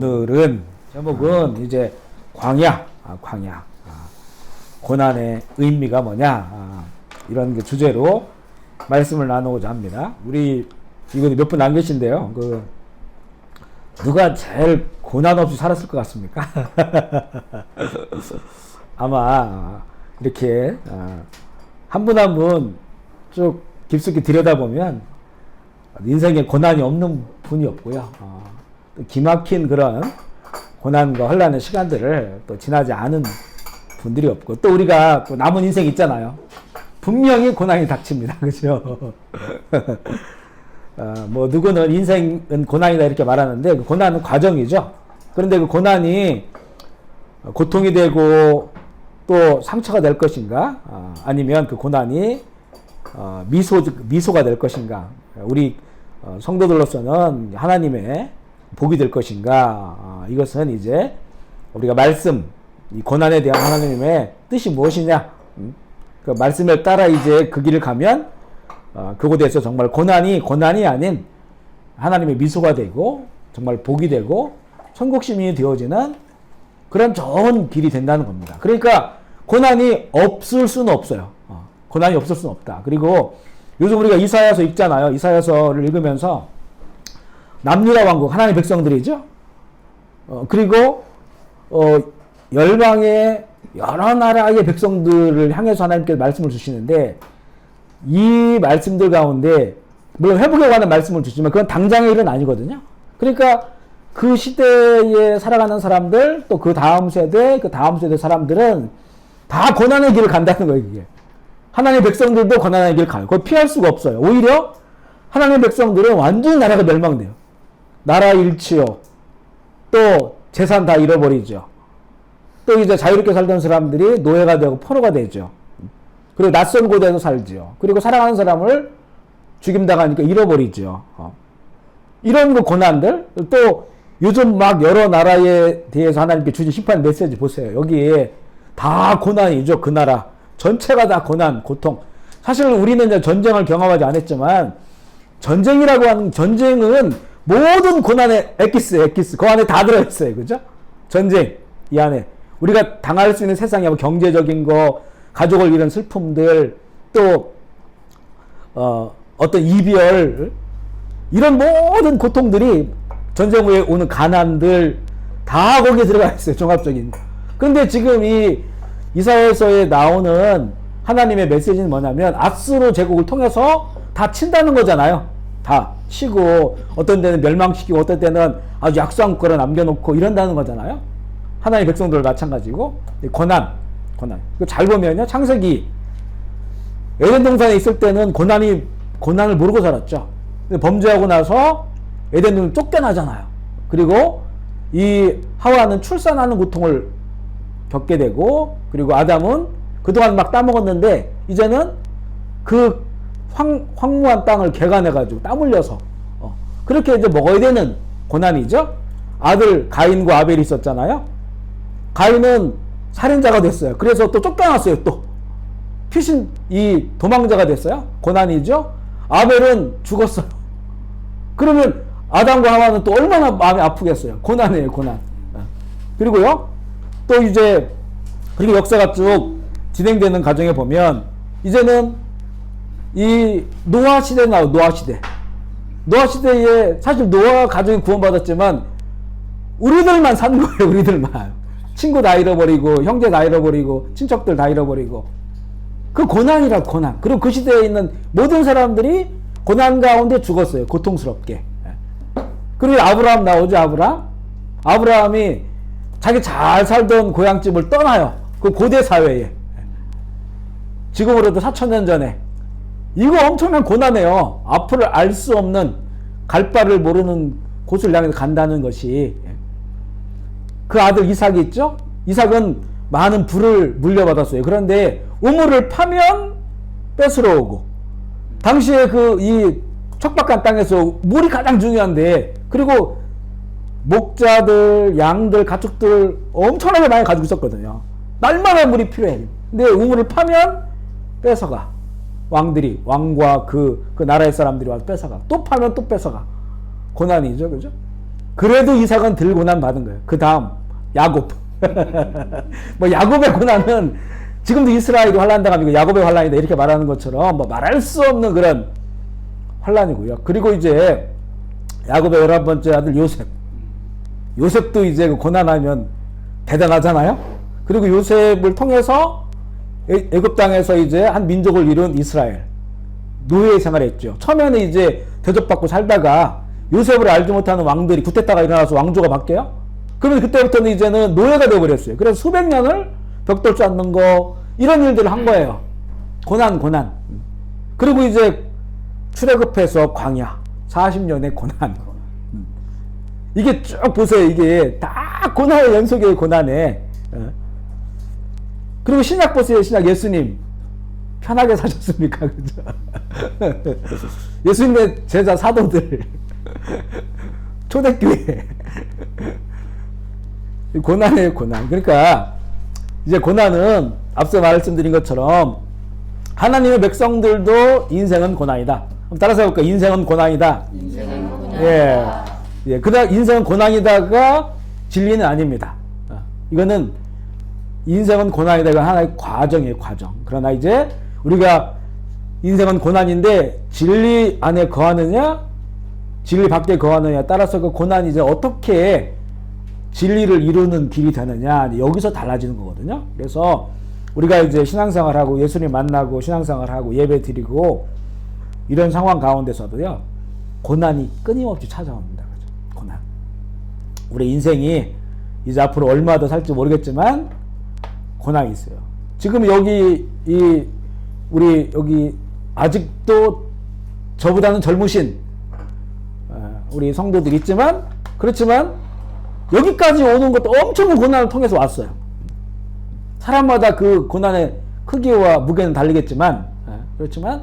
오늘은 제목은 이제 광야, 고난의 의미가 뭐냐, 이런 주제로 말씀을 나누고자 합니다. 우리 이거 몇 분 안 계신데요. 누가 제일 고난 없이 살았을 것 같습니까? 아마 이렇게 한 분 한 분 쭉 깊숙이 들여다보면 인생에 고난이 없는 분이 없고요. 또 기막힌 그런 고난과 혼란의 시간들을 또 지나지 않은 분들이 없고, 또 우리가 또 남은 인생 있잖아요. 분명히 고난이 닥칩니다. 그죠? 뭐 누구는 인생은 고난이다 이렇게 말하는데, 그 고난은 과정이죠. 그런데 그 고난이 고통이 되고 또 상처가 될 것인가, 아니면 그 고난이 미소가 될 것인가, 우리 성도들로서는 하나님의 복이 될 것인가, 이것은 이제 우리가 말씀, 이 고난에 대한 하나님의 뜻이 무엇이냐, 그 말씀을 따라 이제 그 길을 가면 그곳에서 정말 고난이 아닌 하나님의 미소가 되고 정말 복이 되고 천국 시민이 되어지는 그런 좋은 길이 된다는 겁니다. 그러니까 고난이 없을 수는 없어요. 고난이 없을 수는 없다. 그리고 요즘 우리가 이사야서 읽잖아요. 이사야서를 읽으면서 남유다 왕국, 하나님의 백성들이죠. 그리고 열방의 여러 나라의 백성들을 향해서 하나님께서 말씀을 주시는데, 이 말씀들 가운데 물론 회복에 관한 말씀을 주시지만 그건 당장의 일은 아니거든요. 그러니까 그 시대에 살아가는 사람들, 또 그 다음 세대 사람들은 다 고난의 길을 간다는 거예요. 이게 하나님의 백성들도 고난의 길을 가요. 그걸 피할 수가 없어요. 오히려 하나님의 백성들은 완전히 나라가 멸망돼요. 나라 잃지요. 또 재산 다 잃어버리죠. 또 이제 자유롭게 살던 사람들이 노예가 되고 포로가 되죠. 그리고 낯선 곳에서 살지요. 그리고 사랑하는 사람을 죽임당하니까 잃어버리죠. 이런 그 고난들, 또 요즘 막 여러 나라에 대해서 하나님께 주신 심판 메시지 보세요. 여기에 다 고난이죠. 그 나라 전체가 다 고난, 고통. 사실 우리는 이제 전쟁을 경험하지 않았지만, 전쟁이라고 하는 전쟁은 모든 고난의 엑기스 그 안에 다 들어있어요. 그죠? 전쟁 이 안에 우리가 당할 수 있는 세상에 뭐 경제적인 거, 가족을 잃은 슬픔들, 또 어떤 이별, 이런 모든 고통들이, 전쟁 후에 오는 가난들 다 거기에 들어가 있어요. 종합적인. 근데 지금 이 이사야서에 나오는 하나님의 메시지는 뭐냐면, 아수르 제국을 통해서 다 친다는 거잖아요. 다 치고, 어떤 때는 멸망시키고, 어떤 때는 아주 약소한 거를 남겨놓고 이런다는 거잖아요. 하나님의 백성들 마찬가지고. 고난. 잘 보면요, 창세기 에덴 동산에 있을 때는 고난을 모르고 살았죠. 근데 범죄하고 나서 에덴을 쫓겨나잖아요. 그리고 이 하와는 출산하는 고통을 겪게 되고, 그리고 아담은 그동안 막 따먹었는데 이제는 그 황무한 땅을 개간해가지고 땀 흘려서 그렇게 이제 먹어야 되는 고난이죠. 아들 가인과 아벨이 있었잖아요. 가인은 살인자가 됐어요. 그래서 또 쫓겨났어요. 또 이 도망자가 됐어요. 고난이죠. 아벨은 죽었어요. 그러면 아담과 하와는 또 얼마나 마음이 아프겠어요. 고난이에요, 고난. 그리고요, 또 이제 그리고 역사가 쭉 진행되는 과정에 보면, 이제는 이 노아 시대 나와요. 노아 시대에 사실 노아 가족이 구원받았지만 우리들만 산 거예요. 우리들만. 친구 다 잃어버리고, 형제 다 잃어버리고, 친척들 다 잃어버리고. 그 고난이라 고난. 그리고 그 시대에 있는 모든 사람들이 고난 가운데 죽었어요. 고통스럽게. 그리고 아브라함 나오죠. 아브라함이 자기 잘 살던 고향집을 떠나요. 그 고대 사회에. 지금으로도 4,000년 전에. 이거 엄청난 고난이에요. 앞을 알 수 없는, 갈 바를 모르는 곳을 향해서 간다는 것이. 그 아들 이삭이 있죠? 이삭은 많은 부를 물려받았어요. 그런데 우물을 파면 뺏으러 오고, 당시에 이 척박한 땅에서 물이 가장 중요한데, 그리고 목자들, 양들, 가축들 엄청나게 많이 가지고 있었거든요. 날마다 물이 필요해. 근데 우물을 파면 뺏어가. 왕과 그 나라의 사람들이 와서 뺏어가. 또 파면 또 뺏어가. 고난이죠. 그죠? 그래도 이삭은 덜 고난 받은 거예요. 그 다음 야곱. 뭐 야곱의 고난은 지금도 이스라엘이 환난당하고 야곱의 환난이다 이렇게 말하는 것처럼 뭐 말할 수 없는 그런 환난이고요. 그리고 이제 야곱의 11번째 아들 요셉. 요셉도 이제 그 고난하면 대단하잖아요. 그리고 요셉을 통해서 애굽 땅에서 이제 한 민족을 이룬 이스라엘 노예 생활했죠. 처음에는 이제 대접받고 살다가 요셉을 알지 못하는 왕들이 쿠데타가 일어나서 왕조가 바뀌어요. 그러면 그때부터는 이제는 노예가 되어버렸어요. 그래서 수백 년을 벽돌 쌓는 거 이런 일들을 한 거예요. 고난. 그리고 이제 출애굽해서 광야 40년의 고난. 이게 쭉 보세요. 이게 다 고난의 연속의 고난에. 그리고 신약 보세요. 신약 예수님 편하게 사셨습니까? 그죠? 예수님의 제자 사도들 초대교회 고난이에요. 고난. 그러니까 이제 고난은 앞서 말씀드린 것처럼 하나님의 백성들도 인생은 고난이다. 한번 따라서 해볼까? 인생은 고난이다. 인생은 고난이다. 예. 그다음 인생은 고난이다가 진리는 아닙니다. 이거는 인생은 고난이다. 이건 하나의 과정이에요. 과정. 그러나 이제 우리가 인생은 고난인데 진리 안에 거하느냐 진리 밖에 거하느냐에 따라서 그 고난이 이제 어떻게 진리를 이루는 길이 되느냐 여기서 달라지는 거거든요. 그래서 우리가 이제 신앙생활하고 예수님 만나고 신앙생활하고 예배 드리고 이런 상황 가운데서도요 고난이 끊임없이 찾아옵니다. 그죠? 고난. 우리 인생이 이제 앞으로 얼마 더 살지 모르겠지만 고난이 있어요. 지금 여기 우리 여기 아직도 저보다는 젊으신 우리 성도들 있지만 그렇지만 여기까지 오는 것도 엄청난 고난을 통해서 왔어요. 사람마다 그 고난의 크기와 무게는 다르겠지만 그렇지만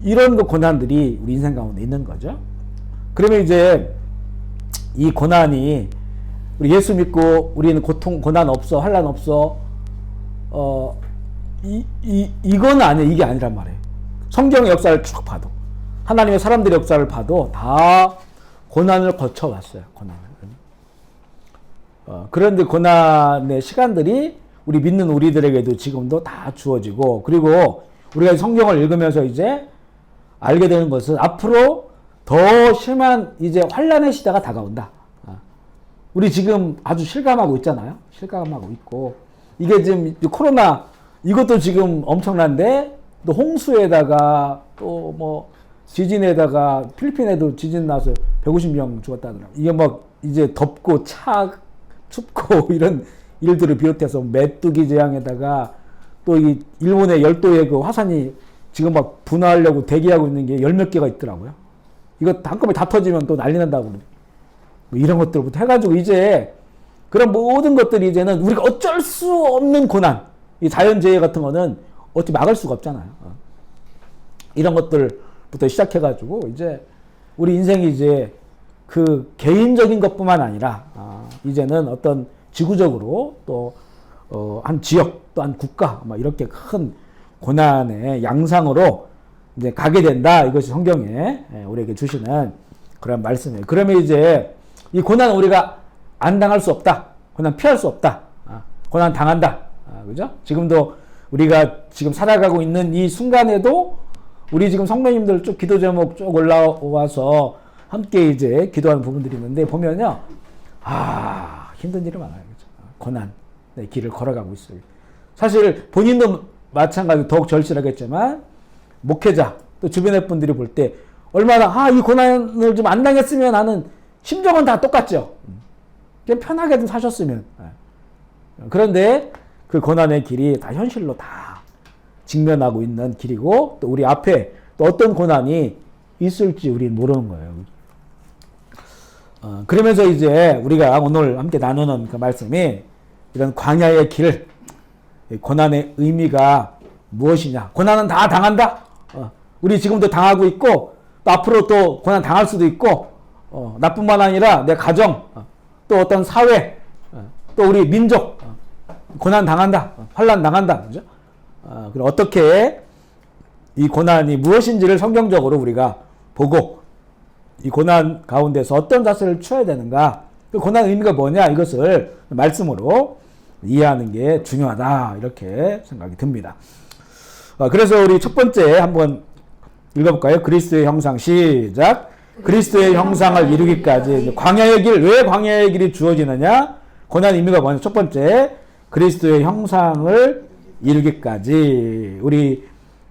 이런 고난들이 우리 인생 가운데 있는 거죠. 그러면 이제 이 고난이 우리 예수 믿고 우리는 고난 없어 환난 없어 이건 아니에요. 이게 아니란 말이에요. 성경의 역사를 쭉 봐도 하나님의 사람들의 역사를 봐도 다 고난을 거쳐왔어요. 고난을. 그런데 고난의 시간들이 우리 믿는 우리들에게도 지금도 다 주어지고 그리고 우리가 성경을 읽으면서 이제 알게 되는 것은 앞으로 더 심한 이제 환난의 시대가 다가온다. 우리 지금 아주 실감하고 있잖아요. 실감하고 있고 이게 지금 코로나 이것도 지금 엄청난데 또 홍수에다가 또 뭐 지진에다가 필리핀에도 지진 나서 150명 죽었다더라고요. 이게 막 이제 덥고 춥고 이런 일들을 비롯해서 메뚜기 재앙에다가 또 이 일본의 열도의 그 화산이 지금 막 분화하려고 대기하고 있는 게 10몇 개가 있더라고요. 이거 한꺼번에 다 터지면 또 난리 난다고 그러고 뭐 이런 것들부터 해가지고 이제 그런 모든 것들이 이제는 우리가 어쩔 수 없는 고난 이 자연재해 같은 거는 어떻게 막을 수가 없잖아요. 이런 것들부터 시작해가지고 이제 우리 인생이 이제 그 개인적인 것뿐만 아니라 이제는 어떤 지구적으로 또 한 지역 또 한 국가 막 이렇게 큰 고난의 양상으로 이제 가게 된다. 이것이 성경에 우리에게 주시는 그런 말씀이에요. 그러면 이제 이 고난은 우리가 안 당할 수 없다. 고난 피할 수 없다. 고난 당한다. 그죠? 지금도 우리가 지금 살아가고 있는 이 순간에도 우리 지금 성도님들 쭉 기도 제목 쭉 올라와서 함께 이제 기도하는 부분들이 있는데 보면요. 힘든 일이 많아요. 그죠? 고난의 길을 걸어가고 있어요. 사실 본인도 마찬가지로 더욱 절실하겠지만 목회자 또 주변의 분들이 볼 때 얼마나 이 고난을 좀 안 당했으면 하는 심정은 다 똑같죠. 그냥 편하게 좀 사셨으면. 그런데 그 고난의 길이 다 현실로 다 직면하고 있는 길이고 또 우리 앞에 또 어떤 고난이 있을지 우리는 모르는 거예요. 그러면서 이제 우리가 오늘 함께 나누는 그 말씀이 이런 광야의 길, 고난의 의미가 무엇이냐. 고난은 다 당한다. 우리 지금도 당하고 있고 또 앞으로 또 고난 당할 수도 있고 나뿐만 아니라 내 가정 또 어떤 사회 또 우리 민족 고난 당한다. 환난 당한다. 그죠? 그럼 어떻게 이 고난이 무엇인지를 성경적으로 우리가 보고 이 고난 가운데서 어떤 자세를 취해야 되는가, 그 고난 의미가 뭐냐, 이것을 말씀으로 이해하는 게 중요하다, 이렇게 생각이 듭니다. 그래서 우리 첫 번째 한번 읽어볼까요? 그리스도의 형상, 시작. 그리스도의 형상을 이루기까지. 광야의 길, 왜 광야의 길이 주어지느냐? 고난 의미가 뭐냐? 첫 번째, 그리스도의 형상을 이루기까지. 우리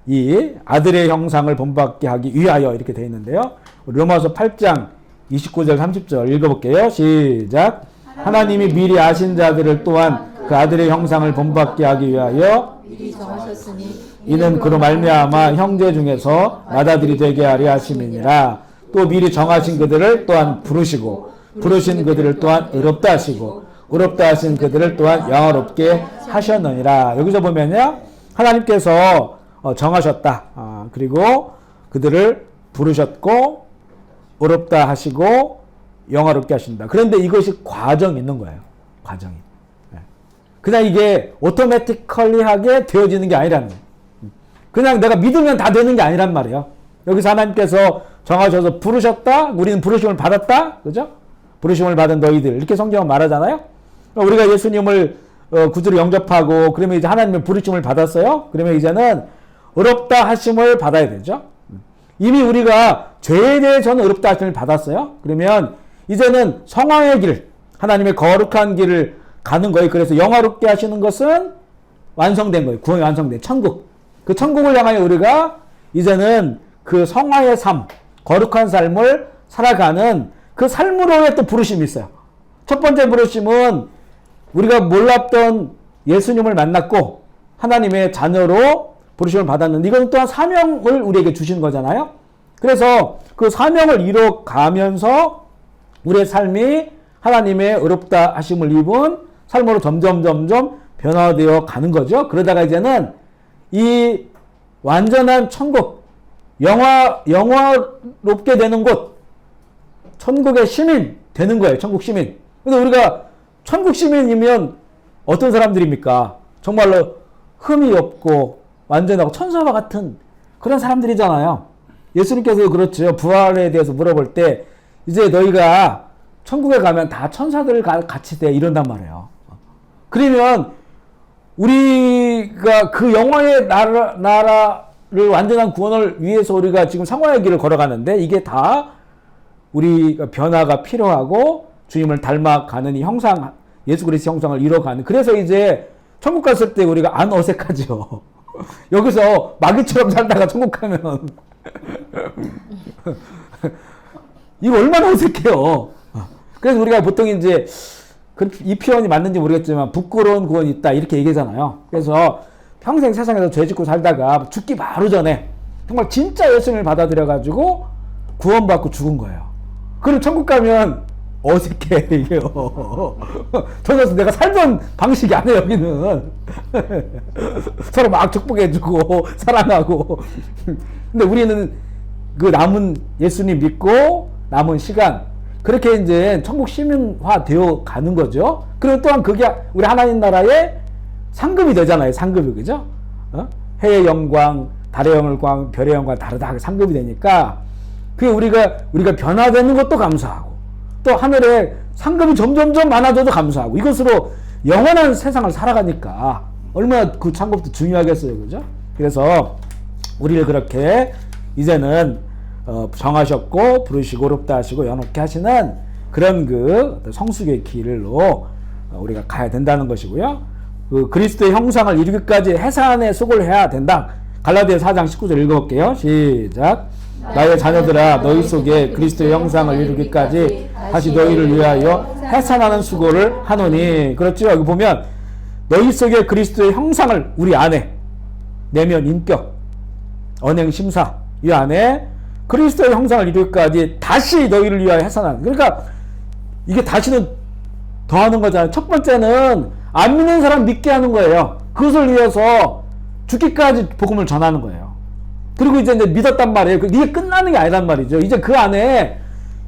이 아들의 형상을 본받게 하기 위하여, 이렇게 되어 있는데요. 로마서 8장 29절 30절 읽어볼게요. 시작. 하나님이 미리 아신 자들을 또한 그 아들의 형상을 본받게 하기 위하여 미리 정하셨으니 이는 그로 말미암아 형제 중에서 맏아들이 되게 하려 하심이니라. 또 미리 정하신 그들을 또한 부르시고 부르신 그들을 또한 의롭다 하시고 의롭다 하신 그들을 또한 영화롭게 하셨느니라. 여기서 보면요, 하나님께서 정하셨다. 그리고 그들을 부르셨고 의롭다 하시고 영화롭게 하신다. 그런데 이것이 과정이 있는 거예요. 과정이. 그냥 이게 오토매티컬리하게 되어지는 게 아니라는 거예요. 그냥 내가 믿으면 다 되는 게 아니란 말이에요. 여기서 하나님께서 정하셔서 부르셨다. 우리는 부르심을 받았다. 그죠? 부르심을 받은 너희들. 이렇게 성경은 말하잖아요. 우리가 예수님을 구주로 영접하고 그러면 이제 하나님의 부르심을 받았어요. 그러면 이제는 의롭다 하심을 받아야 되죠. 이미 우리가 죄에 대해서는 의롭다 하심을 받았어요. 그러면 이제는 성화의 길, 하나님의 거룩한 길을 가는 거예요. 그래서 영화롭게 하시는 것은 완성된 거예요. 구원이 완성된 천국. 그 천국을 향하여 우리가 이제는 그 성화의 삶, 거룩한 삶을 살아가는 그 삶으로의 또 부르심이 있어요. 첫 번째 부르심은 우리가 몰랐던 예수님을 만났고 하나님의 자녀로 부르심을 받았는데, 이건 또한 사명을 우리에게 주신 거잖아요. 그래서 그 사명을 이뤄가면서 우리의 삶이 하나님의 의롭다 하심을 입은 삶으로 점점 변화되어 가는 거죠. 그러다가 이제는 이 완전한 천국, 영화롭게 되는 곳, 천국의 시민 되는 거예요. 천국 시민. 근데 우리가 천국 시민이면 어떤 사람들입니까? 정말로 흠이 없고 완전하고 천사와 같은 그런 사람들이잖아요. 예수님께서도 그렇죠. 부활에 대해서 물어볼 때 이제 너희가 천국에 가면 다 천사들 같이 돼, 이런단 말이에요. 그러면 우리가 그 영화의 나라를 완전한 구원을 위해서 우리가 지금 상화의 길을 걸어가는데, 이게 다 우리가 변화가 필요하고 주님을 닮아가는 이 형상, 예수 그리스도 형상을 이뤄가는. 그래서 이제 천국 갔을 때 우리가 안 어색하죠. 여기서 마귀처럼 살다가 천국 가면 이거 얼마나 어색해요. 그래서 우리가 보통 이제 이 표현이 맞는지 모르겠지만 부끄러운 구원이 있다, 이렇게 얘기하잖아요. 그래서 평생 세상에서 죄 짓고 살다가 죽기 바로 전에 정말 진짜 예수님을 받아들여가지고 구원받고 죽은 거예요. 그럼 천국 가면 어색해, 이게요. 전혀 내가 살던 방식이 아니에요, 여기는. 서로 막 축복해주고 사랑하고. 근데 우리는 그 남은 예수님 믿고 남은 시간, 그렇게 이제 천국 시민화 되어 가는 거죠. 그리고 또한 그게 우리 하나님 나라의 상급이 되잖아요. 상급이, 그죠? 해의 영광, 달의 영광, 별의 영광 다르다 상급이 되니까, 그게 우리가 변화되는 것도 감사하고, 또 하늘에 상급이 점점 많아져도 감사하고, 이것으로 영원한 세상을 살아가니까 얼마나 그 상급도 중요하겠어요, 그죠? 그래서 우리를 그렇게 이제는 정하셨고 부르시고 의롭다 하시고 영롭게 하시는 그런 그 성숙의 길로 우리가 가야 된다는 것이고요. 그 그리스도의 형상을 이루기까지 해산의 수고를 해야 된다. 갈라디아 4장 19절 읽어볼게요. 시작. 나의 자녀들아, 너희 속에 그리스도의 형상을 이루기까지 다시 너희를 위하여 해산하는 수고를 하노니. 그렇죠. 여기 보면 너희 속에 그리스도의 형상을, 우리 안에 내면 인격, 언행 심사 이 안에 그리스도의 형상을 이루기까지 다시 너희를 위하여 해산하는. 그러니까 이게 다시는 더하는 거잖아요. 첫 번째는 안 믿는 사람 믿게 하는 거예요. 그것을 위해서 죽기까지 복음을 전하는 거예요. 그리고 이제 믿었단 말이에요. 이게 끝나는 게 아니란 말이죠. 이제 그 안에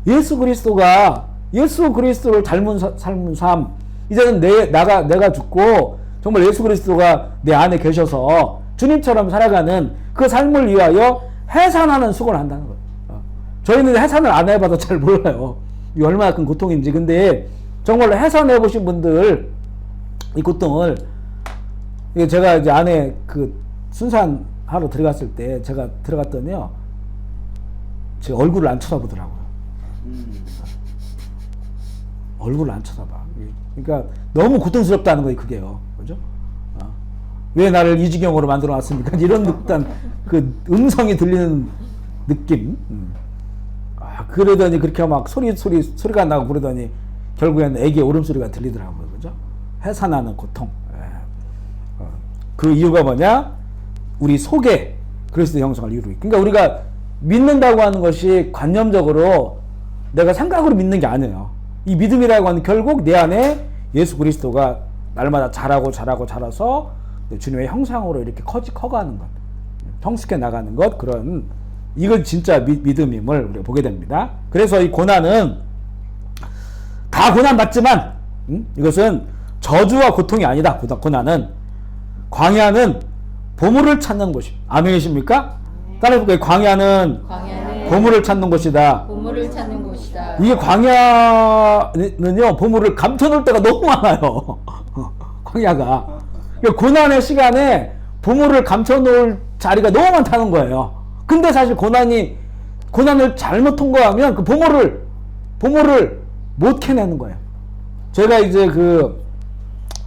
예수 그리스도를 닮은 삶은 삶. 이제는 내가 죽고 정말 예수 그리스도가 내 안에 계셔서 주님처럼 살아가는 그 삶을 위하여 해산하는 수고를 한다는 거예요. 저희는 해산을 안 해봐서 잘 몰라요. 이 얼마나 큰 고통인지. 근데 정말로 해산해보신 분들 이 고통을, 제가 이제 안에 그 순산하러 들어갔을 때 제가 들어갔더니요, 제 얼굴을 안 쳐다보더라고요. 얼굴을 안 쳐다봐. 그러니까 너무 고통스럽다는 거예요, 그게요. 그죠? 왜 나를 이 지경으로 만들어 놨습니까? 이런 듯한 그 음성이 들리는 느낌. 그러더니 그렇게 막 소리가 나고 그러더니 결국에는 애기의 울음소리가 들리더라고요. 그죠? 해산하는 고통. 그 이유가 뭐냐? 우리 속에 그리스도 형상을 이루기. 그러니까 우리가 믿는다고 하는 것이 관념적으로 내가 생각으로 믿는 게 아니에요. 이 믿음이라고 하는 결국 내 안에 예수 그리스도가 날마다 자라서 주님의 형상으로 이렇게 커가는 것, 성숙해 나가는 것, 그런, 이건 진짜 믿음임을 우리가 보게 됩니다. 그래서 이 고난은 다 고난 받지만, 이것은 저주와 고통이 아니다. 고난은, 광야는 보물을 찾는 곳입니다. 아멘이십니까? 따라해볼까요? 광야는 보물을 찾는 곳이다. 보물을 찾는 곳이다. 이게 광야는요, 보물을 감춰놓을 때가 너무 많아요. 광야가. 그러니까 고난의 시간에 보물을 감춰놓을 자리가 너무 많다는 거예요. 근데 사실 고난을 잘못 통과하면 그 보물을 못 캐내는 거예요. 제가 이제 그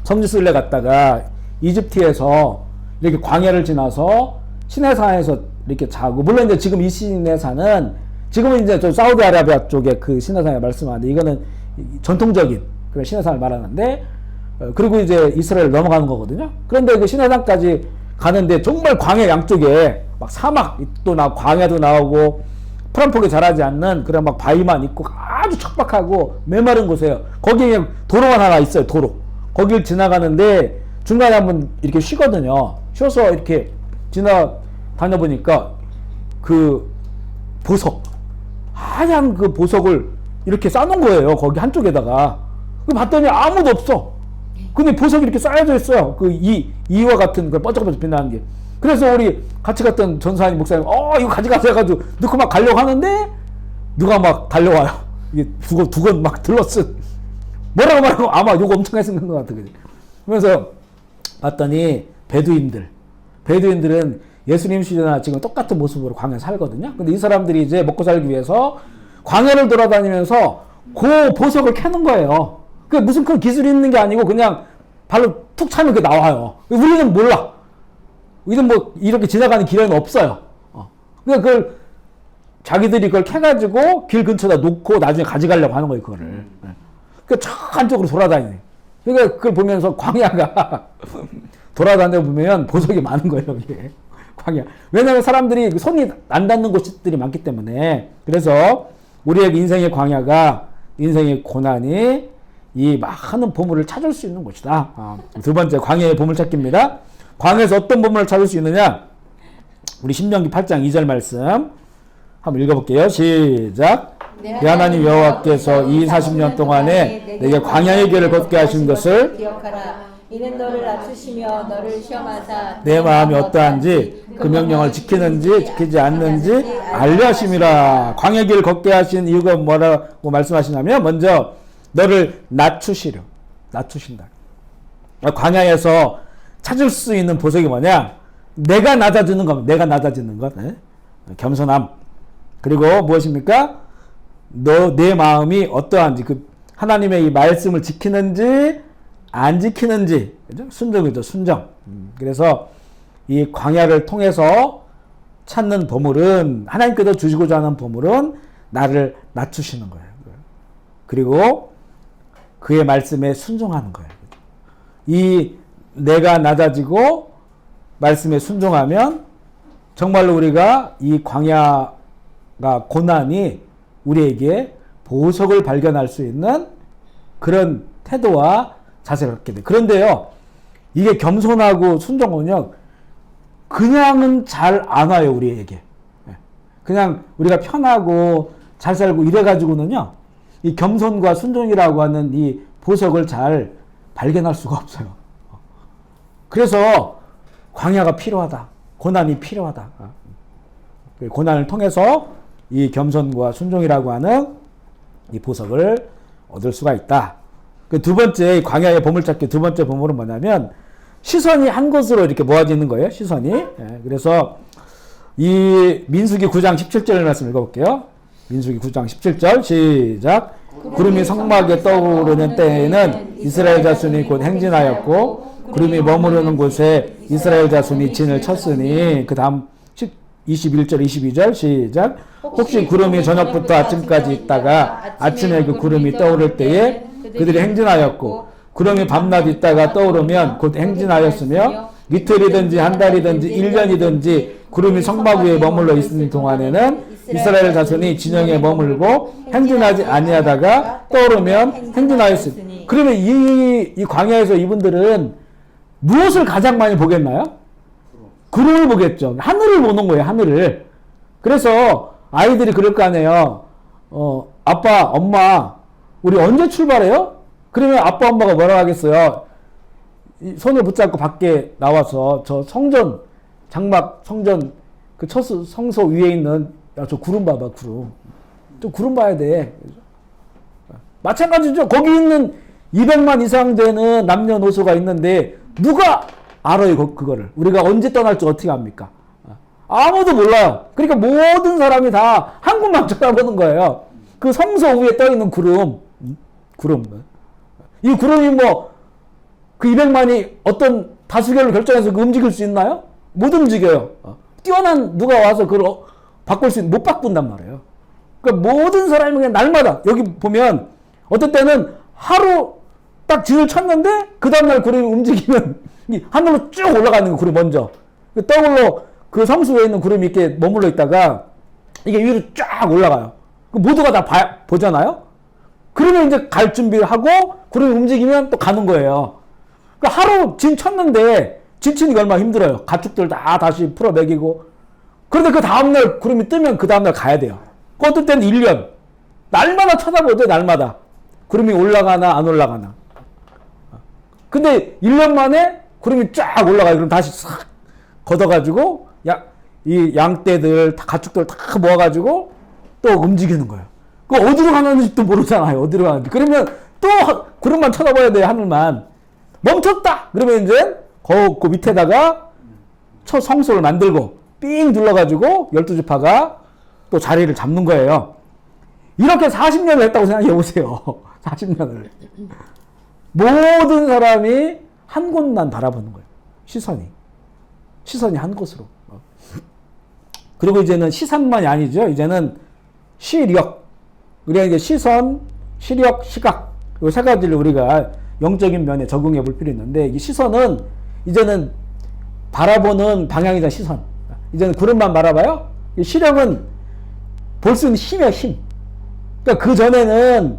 성지순례 갔다가 이집트에서 이렇게 광야를 지나서 시내산에서 이렇게 자고, 물론 이제 지금 이 시내산은, 지금은 이제 저 사우디아라비아 쪽에 그 시내산에 말씀하는데, 이거는 전통적인 그런 시내산을 말하는데, 그리고 이제 이스라엘 넘어가는 거거든요. 그런데 그 시내산까지 가는데 정말 광야 양쪽에 막 사막도 나오고 광야도 나오고 풀한폭이 자라지 않는 그런 막 바위만 있고 아주 척박하고 메마른 곳이에요. 거기에 도로가 하나 있어요. 도로. 거길 지나가는데 중간에 한번 이렇게 쉬거든요. 쉬어서 이렇게 다녀보니까 그 보석, 하얀 그 보석을 이렇게 쌓는 거예요. 거기 한쪽에다가. 봤더니 아무도 없어. 근데 보석이 이렇게 쌓여져 있어요. 그 이와 같은 그 번쩍번쩍 빛나는 게. 그래서 우리 같이 갔던 전사님 목사님, 이거 가져가세요 해가지고 넣고 막 가려고 하는데 누가 막 달려와요. 이게 두건 막 들렀은. 뭐라고 아마 욕 엄청 했었는 것 같아. 그래서 봤더니 베두인들은 예수님 시대나 지금 똑같은 모습으로 광야에 살거든요. 근데 이 사람들이 이제 먹고 살기 위해서 광야를 돌아다니면서 그 보석을 캐는 거예요. 그 무슨 큰 기술이 있는 게 아니고 그냥 발로 툭 차면 그게 나와요. 우리는 몰라. 우리는 뭐 이렇게 지나가는 길에는 없어요. 그러니까 그걸 자기들이 그걸 캐가지고 길 근처에다 놓고 나중에 가져가려고 하는 거예요, 그거를. 그러니까 저 안쪽으로 돌아다니네. 그러니까 그걸 보면서 광야가 돌아다니다 보면 보석이 많은 거예요, 여기에. 광야. 왜냐면 사람들이 손이 안 닿는 곳들이 많기 때문에. 그래서 우리의 인생의 광야가, 인생의 고난이 이 많은 보물을 찾을 수 있는 곳이다. 두 번째, 광야의 보물찾기입니다. 광야에서 어떤 보물을 찾을 수 있느냐? 우리 신명기 8장 2절 말씀 한번 읽어볼게요. 시작. 내 하나님 여호와께서 이 40년 동안에 내게 광야의 길을 걷게 하신 것을 기억하라. 이는 너를 낮추시며 너를 시험하사 내 마음이 어떠한지 그 명령을 지키는지 지키지 않는지 알려 하심이라. 광야 길을 걷게 하신 이유가 뭐라고 말씀하시냐면, 먼저 너를 낮추신다. 광야에서 찾을 수 있는 보석이 뭐냐? 내가 낮아지는 겁니다. 내가 낮아지는 것. 겸손함. 그리고 무엇입니까? 내 마음이 어떠한지, 그 하나님의 이 말씀을 지키는지 안 지키는지. 그죠? 순종이죠. 순종. 그래서 이 광야를 통해서 찾는 보물은, 하나님께서 주시고자 하는 보물은 나를 낮추시는 거예요. 그리고 그의 말씀에 순종하는 거예요. 이 내가 낮아지고 말씀에 순종하면 정말로 우리가 이 광야가, 고난이 우리에게 보석을 발견할 수 있는 그런 태도와 자세를 갖게 돼. 그런데요, 이게 겸손하고 순종은요, 그냥은 잘 안 와요, 우리에게. 그냥 우리가 편하고 잘 살고 이래가지고는요, 이 겸손과 순종이라고 하는 이 보석을 잘 발견할 수가 없어요. 그래서 광야가 필요하다. 고난이 필요하다. 고난을 통해서 이 겸손과 순종이라고 하는 이 보석을 얻을 수가 있다. 그 두 번째, 이 광야의 보물찾기 두 번째 보물은 뭐냐면 시선이 한 곳으로 이렇게 모아지는 거예요. 시선이. 예, 그래서 이 민수기 9장 17절 말씀 읽어볼게요. 민수기 9장 17절 시작. 구름이 성막에 떠오르는 때에는 이스라엘 자손이 곧 행진하였고 구름이 머무르는 곳에 이스라엘 자손이 진을 쳤으니 그 다음 21절 22절 시작. 혹시 구름이 저녁부터 아침까지 있다가 아침에 그 구름이 떠오를 때에 그들이 행진하였고 구름이 밤낮 있다가 떠오르면 곧 행진하였으며 이틀이든지 한 달이든지 1년이든지 구름이 성막 위에 머물러 있는 동안에는 이스라엘 자손이 진영에 머물고 행진하지 아니하다가 떠오르면 행진하였으니. 그러면 이 광야에서 이분들은 무엇을 가장 많이 보겠나요? 구름을 보겠죠. 하늘을 보는 거예요. 하늘을. 그래서 아이들이 그럴 거 아니에요. 아빠, 엄마, 우리 언제 출발해요? 그러면 아빠, 엄마가 뭐라고 하겠어요? 손을 붙잡고 밖에 나와서 저 성전, 장막 성전 그 성소 위에 있는 야, 저 구름 봐봐, 구름. 저 구름 봐야 돼. 마찬가지죠. 거기 있는 200만 이상 되는 남녀노소가 있는데 누가 알아요, 그거를. 우리가 언제 떠날지 어떻게 압니까? 아무도 몰라요. 그러니까 모든 사람이 다 한 곳만 쳐다보는 거예요. 그 성소 위에 떠 있는 구름. 이 구름이 뭐, 그 200만이 어떤 다수결을 결정해서 움직일 수 있나요? 못 움직여요. 뛰어난 누가 와서 그걸 바꿀 수 못 바꾼단 말이에요. 그러니까 모든 사람이 그냥 날마다, 여기 보면, 어떤 때는 하루 딱 진을 쳤는데, 그 다음날 구름이 움직이면, 하늘로 쭉 올라가는 거, 구름이 먼저. 떠올로 그 성수에 있는 구름이 이렇게 머물러 있다가, 이게 위로 쫙 올라가요. 모두가 다 보잖아요? 그러면 이제 갈 준비를 하고, 구름이 움직이면 또 가는 거예요. 그러니까 하루 진 쳤는데, 진 치는 게 얼마나 힘들어요. 가축들 다 다시 풀어 먹이고. 그런데 그 다음날 구름이 뜨면 그 다음날 가야 돼요. 어떤 때는 1년. 날마다 쳐다보죠, 날마다. 구름이 올라가나 안 올라가나. 근데 1년 만에 구름이 쫙 올라가요. 그럼 다시 싹 걷어가지고, 이 양떼들, 가축들 다 모아가지고 또 움직이는 거예요. 그 어디로 가는지도 모르잖아요. 어디로 가는지. 그러면 또 구름만 쳐다봐야 돼요, 하늘만. 멈췄다! 그러면 이제 그 밑에다가 성소를 만들고 삥 둘러가지고 12지파가 또 자리를 잡는 거예요. 이렇게 40년을 했다고 생각해 보세요. 40년을. 모든 사람이 한 곳만 바라보는 거예요. 시선이 한 곳으로. 그리고 이제는 시선만이 아니죠. 이제는 시력. 우리가 이제 시선, 시력, 시각. 이 세 가지를 우리가 영적인 면에 적용해 볼 필요 있는데, 이 시선은 이제는 바라보는 방향이자 시선. 이제는 구름만 바라봐요. 시력은 볼 수 있는 힘이야, 힘. 그러니까 그 전에는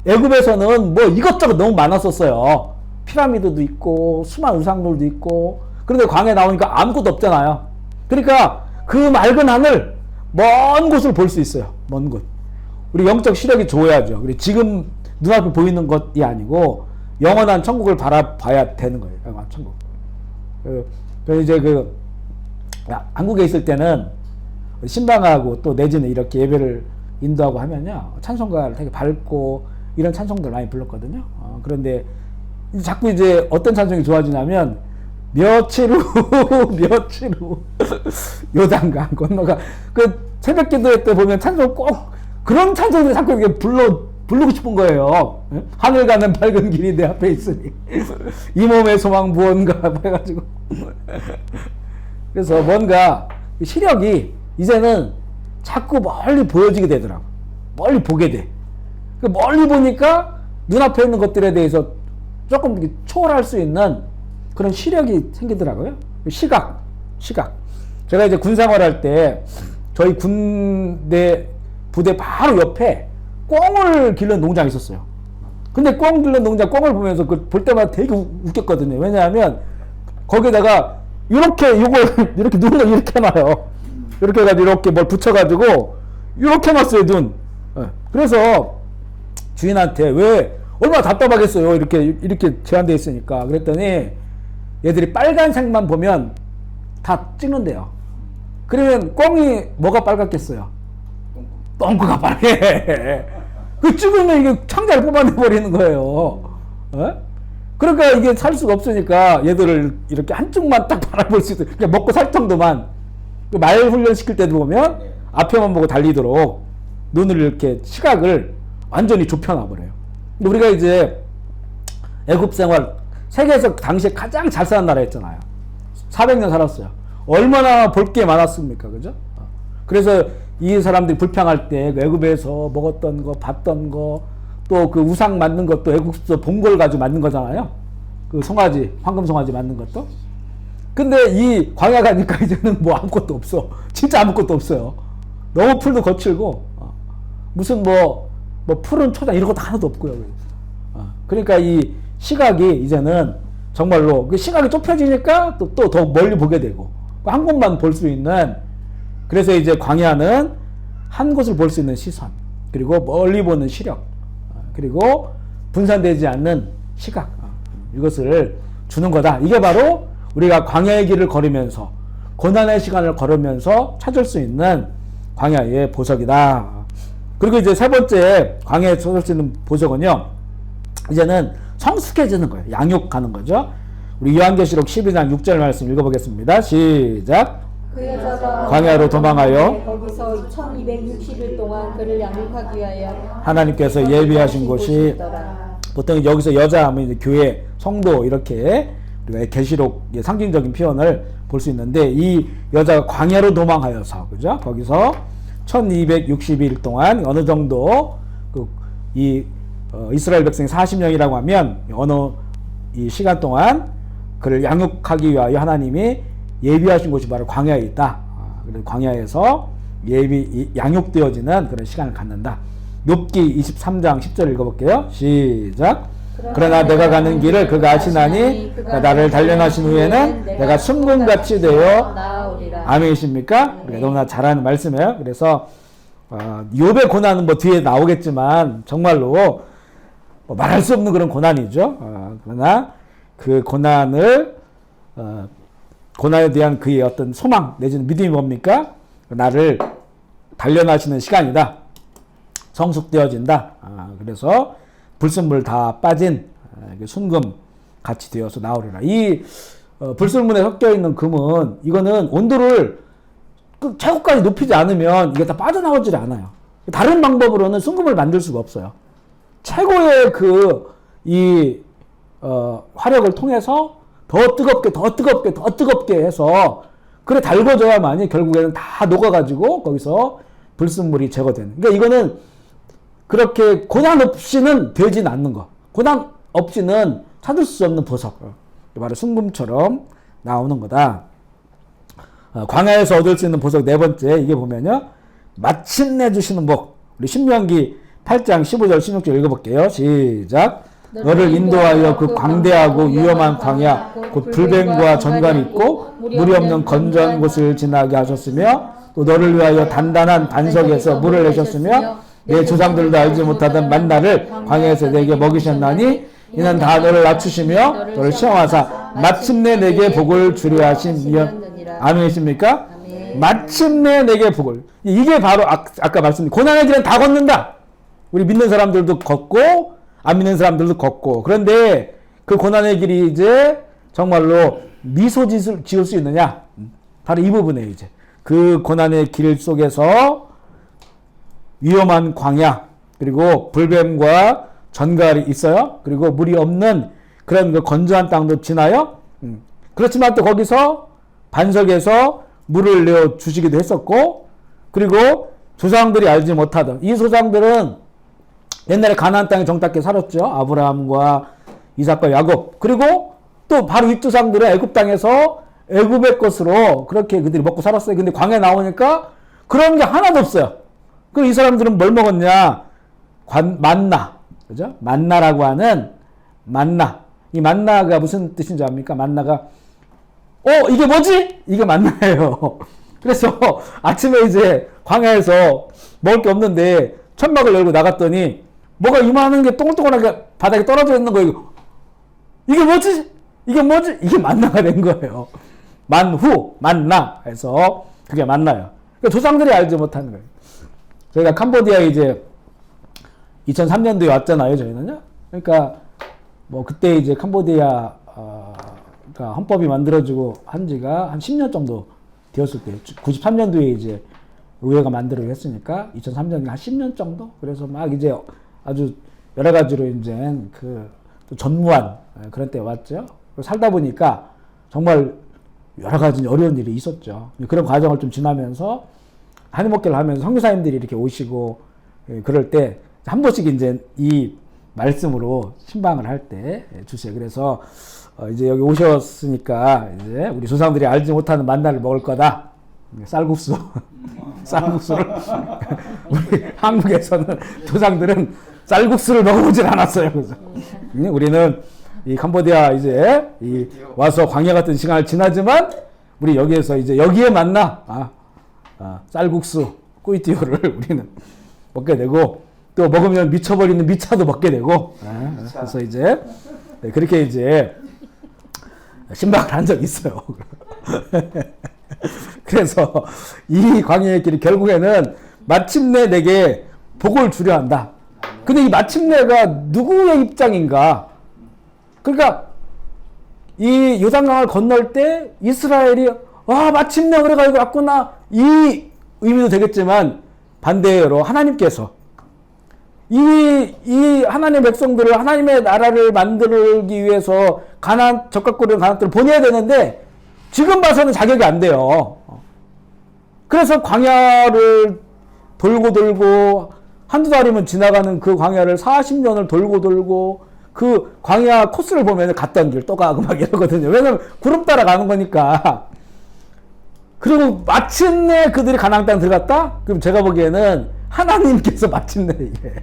애굽에서는 뭐 이것저것 너무 많았었어요. 피라미드도 있고 수많은 우상들도 있고. 그런데 광야에 나오니까 아무것도 없잖아요. 그러니까 그 맑은 하늘, 먼 곳을 볼 수 있어요. 먼 곳. 우리 영적 시력이 좋아야죠. 그리고 지금 눈앞에 보이는 것이 아니고 영원한 천국을 바라봐야 되는 거예요. 영원한 천국. 이제 한국에 있을 때는 신방하고 또 내지는 이렇게 예배를 인도하고 하면요, 찬송가를 되게 밝고 이런 찬송들 많이 불렀거든요. 그런데 자꾸 이제 어떤 찬송이 좋아지냐면 며칠 후 요단강 건너가 그 새벽 기도회 때 보면 찬송 꼭 그런 찬송들이 자꾸 이렇게 부르고 싶은 거예요. 하늘 가는 밝은 길이 내 앞에 있으니 이 몸의 소망 무언가 해가지고 그래서 뭔가 시력이 이제는 자꾸 멀리 보여지게 되더라고. 멀리 보게 돼. 멀리 보니까 눈앞에 있는 것들에 대해서 조금 초월할 수 있는 그런 시력이 생기더라고요. 시각. 제가 이제 군 생활할 때 저희 군대 부대 바로 옆에 꿩을 기르는 농장이 있었어요. 근데 꿩 기르는 농장 꿩을 보면서 볼 때마다 되게 웃겼거든요. 왜냐하면 거기다가 이렇게 이걸 이렇게 눈을 이렇게 놔요. 이렇게 해가지고 이렇게 뭘 붙여가지고 이렇게 놨어요, 눈. 그래서 주인한테 왜 얼마나 답답하겠어요. 이렇게 제한되어 있으니까. 그랬더니 얘들이 빨간색만 보면 다 찍는데요. 그러면 꿩이 뭐가 빨갛겠어요? 똥꼬가 빨개. 그 찍으면 이게 창자를 뽑아내버리는 거예요. 어? 그러니까 이게 살 수가 없으니까 얘들을 이렇게 한쪽만 딱 바라볼 수 있어. 그냥 먹고 살 정도만. 그 말 훈련시킬 때도 보면 앞에만 보고 달리도록 눈을 이렇게 시각을 완전히 좁혀놔버려요. 근데 우리가 이제 애굽 생활, 세계에서 당시에 가장 잘 사는 나라 했잖아요. 400년 살았어요. 얼마나 볼 게 많았습니까? 그죠? 그래서 이 사람들이 불평할 때 애굽에서 먹었던 거, 봤던 거, 또 그 우상 만든 것도 애굽에서 본 걸 가지고 만든 거잖아요. 그 송아지, 황금 송아지 만든 것도. 근데 이 광야 가니까 이제는 뭐 아무것도 없어. 진짜 아무것도 없어요. 너무 풀도 거칠고, 무슨 뭐 푸른 초장 이런 것도 하나도 없고요. 그러니까 이 시각이 이제는 정말로 그 시각이 좁혀지니까 또 더 멀리 보게 되고, 한 곳만 볼 수 있는, 그래서 이제 광야는 한 곳을 볼 수 있는 시선, 그리고 멀리 보는 시력, 그리고 분산되지 않는 시각, 이것을 주는 거다. 이게 바로 우리가 광야의 길을 걸으면서, 고난의 시간을 걸으면서 찾을 수 있는 광야의 보석이다. 그리고 이제 세 번째 광야에 찾을 수 있는 보석은요, 이제는 성숙해지는 거예요. 양육하는 거죠. 우리 요한계시록 12장 6절 말씀 읽어보겠습니다. 시작. 그 여자가 광야로 도망하여 거기서 1260일 동안 그를 양육하기 위하여 하나님께서 예비하신 곳이, 있더라. 보통 여기서 여자 하면 이제 교회, 성도, 이렇게 우리가 계시록 상징적인 표현을 볼 수 있는데, 이 여자가 광야로 도망하여서, 그죠? 거기서 1260일 동안 어느 정도 이스라엘 백성이 40년이라고 하면 어느 이 시간 동안 그를 양육하기 위하여 하나님이 예비하신 곳이 바로 광야에 있다. 그래서 광야에서 양육되어지는 그런 시간을 갖는다. 욥기 23장 10절 읽어볼게요. 시작. 그러나 내가 가는 길을 그가 아시나니 나를 단련하신 후에는 내가 순금같이 되어 나아오리라. 아멘이십니까? 너무나 잘하는 말씀이에요. 그래서 욥의 고난은 뭐 뒤에 나오겠지만 정말로 뭐 말할 수 없는 그런 고난이죠. 그러나 그 고난에 대한 그의 어떤 소망 내지는 믿음이 뭡니까? 나를 단련하시는 시간이다. 성숙되어진다. 그래서 불순물 다 빠진 순금 같이 되어서 나오리라. 이 불순물에 섞여 있는 금은, 이거는 온도를 최고까지 높이지 않으면 이게 다 빠져나오질 않아요. 다른 방법으로는 순금을 만들 수가 없어요. 최고의 화력을 통해서 더 뜨겁게 해서 그래 달궈져야만이 결국에는 다 녹아가지고 거기서 불순물이 제거되는. 그러니까 이거는 그렇게 고난 없이는 되진 않는 거. 고난 없이는 찾을 수 없는 보석. 바로 순금처럼 나오는 거다. 광야에서 얻을 수 있는 보석 네 번째, 이게 보면요, 마침내 주시는 복. 우리 신명기 8장 15절 16절 읽어볼게요. 시작. 너를 인도하여 그 광대하고 위험한 광야 곧 불뱀과 전갈이 있고 물이 없는 건조한 곳을 지나게 하셨으며, 또 너를 위하여 단단한 반석에서 물을 내셨으며 내 조상들도 알지 못하던 만나를 광야에서 내게 먹이셨나니 이는 다 너를 낮추시며 너를 시험하사 마침내 내게 복을 주려 하신 이여. 아멘이십니까? 마침내 내게 복을. 이게 바로 아까 말씀드린 고난의 길은 다 걷는다. 우리 믿는 사람들도 걷고 안 믿는 사람들도 걷고. 그런데 그 고난의 길이 이제 정말로 미소 지을 수 있느냐? 바로 이 부분에 이제 그 고난의 길 속에서 위험한 광야, 그리고 불뱀과 전갈이 있어요. 그리고 물이 없는 그런 그 건조한 땅도 지나요. 그렇지만 또 거기서 반석에서 물을 내어 주시기도 했었고, 그리고 조상들이 알지 못하던 이 조상들은 옛날에 가나안 땅에 정착해 살았죠. 아브라함과 이삭과 야곱. 그리고 또 바로 이 조상들은 애굽 땅에서 애굽의 것으로 그렇게 그들이 먹고 살았어요. 근데 광야에 나오니까 그런 게 하나도 없어요. 그럼 이 사람들은 뭘 먹었냐? 만나. 그죠? 만나라고 하는 만나. 이 만나가 무슨 뜻인지 압니까? 만나가 이게 뭐지? 이게 만나예요. 그래서 아침에 이제 광야에서 먹을 게 없는데 천막을 열고 나갔더니 뭐가 이만한 게 동글동글하게 바닥에 떨어져 있는 거예요. 이게 뭐지? 이게 뭐지? 이게 만나가 된 거예요. 만나 해서 그게 만나요. 그러니까 조상들이 알지 못하는 거예요. 저희가 캄보디아에 이제 2003년도에 왔잖아요, 저희는요. 그러니까 뭐 그때 이제 캄보디아 그러니까 헌법이 만들어지고 한 지가 한 10년 정도 되었을 때, 93년도에 이제 의회가 만들어지고 했으니까 2003년에 한 10년 정도. 그래서 막 이제 아주 여러 가지로 이제 또 전무한 그런 때 왔죠. 살다 보니까 정말 여러 가지 어려운 일이 있었죠. 그런 과정을 좀 지나면서 한인목회를 하면서 선교사님들이 이렇게 오시고 그럴 때 한 번씩 이제 이 말씀으로 신방을 할 때 주세요. 그래서 이제 여기 오셨으니까 이제 우리 조상들이 알지 못하는 만나를 먹을 거다. 쌀국수. 쌀국수를 우리 한국에서는 조상들은 쌀국수를 먹어보질 않았어요. 그래서 우리는 이 캄보디아 이제 이 와서 광야 같은 시간을 지나지만 우리 여기에서 이제 여기에 만나 쌀국수 꾸이띠오를 우리는 먹게 되고 또 먹으면 미쳐버리는 미차도 먹게 되고 그래서 이제 그렇게 이제 신방을 한 적이 있어요. 그래서 이 광야의 길이 결국에는 마침내 내게 복을 주려 한다. 근데 이 마침내가 누구의 입장인가? 그러니까 이 요단강을 건널 때 이스라엘이 마침내 우리가 여기 왔구나 이 의미도 되겠지만 반대로 하나님께서 이 하나님의 백성들을 하나님의 나라를 만들기 위해서 적각거리는 가나안들을 보내야 되는데 지금 봐서는 자격이 안 돼요. 그래서 광야를 돌고 한두 달이면 지나가는 그 광야를 40년을 돌고 그 광야 코스를 보면 갔던 길 또 가고 막 이러거든요. 왜냐면 구름 따라 가는 거니까. 그리고 마침내 그들이 가나안 땅 들어갔다? 그럼 제가 보기에는 하나님께서 마침내 이게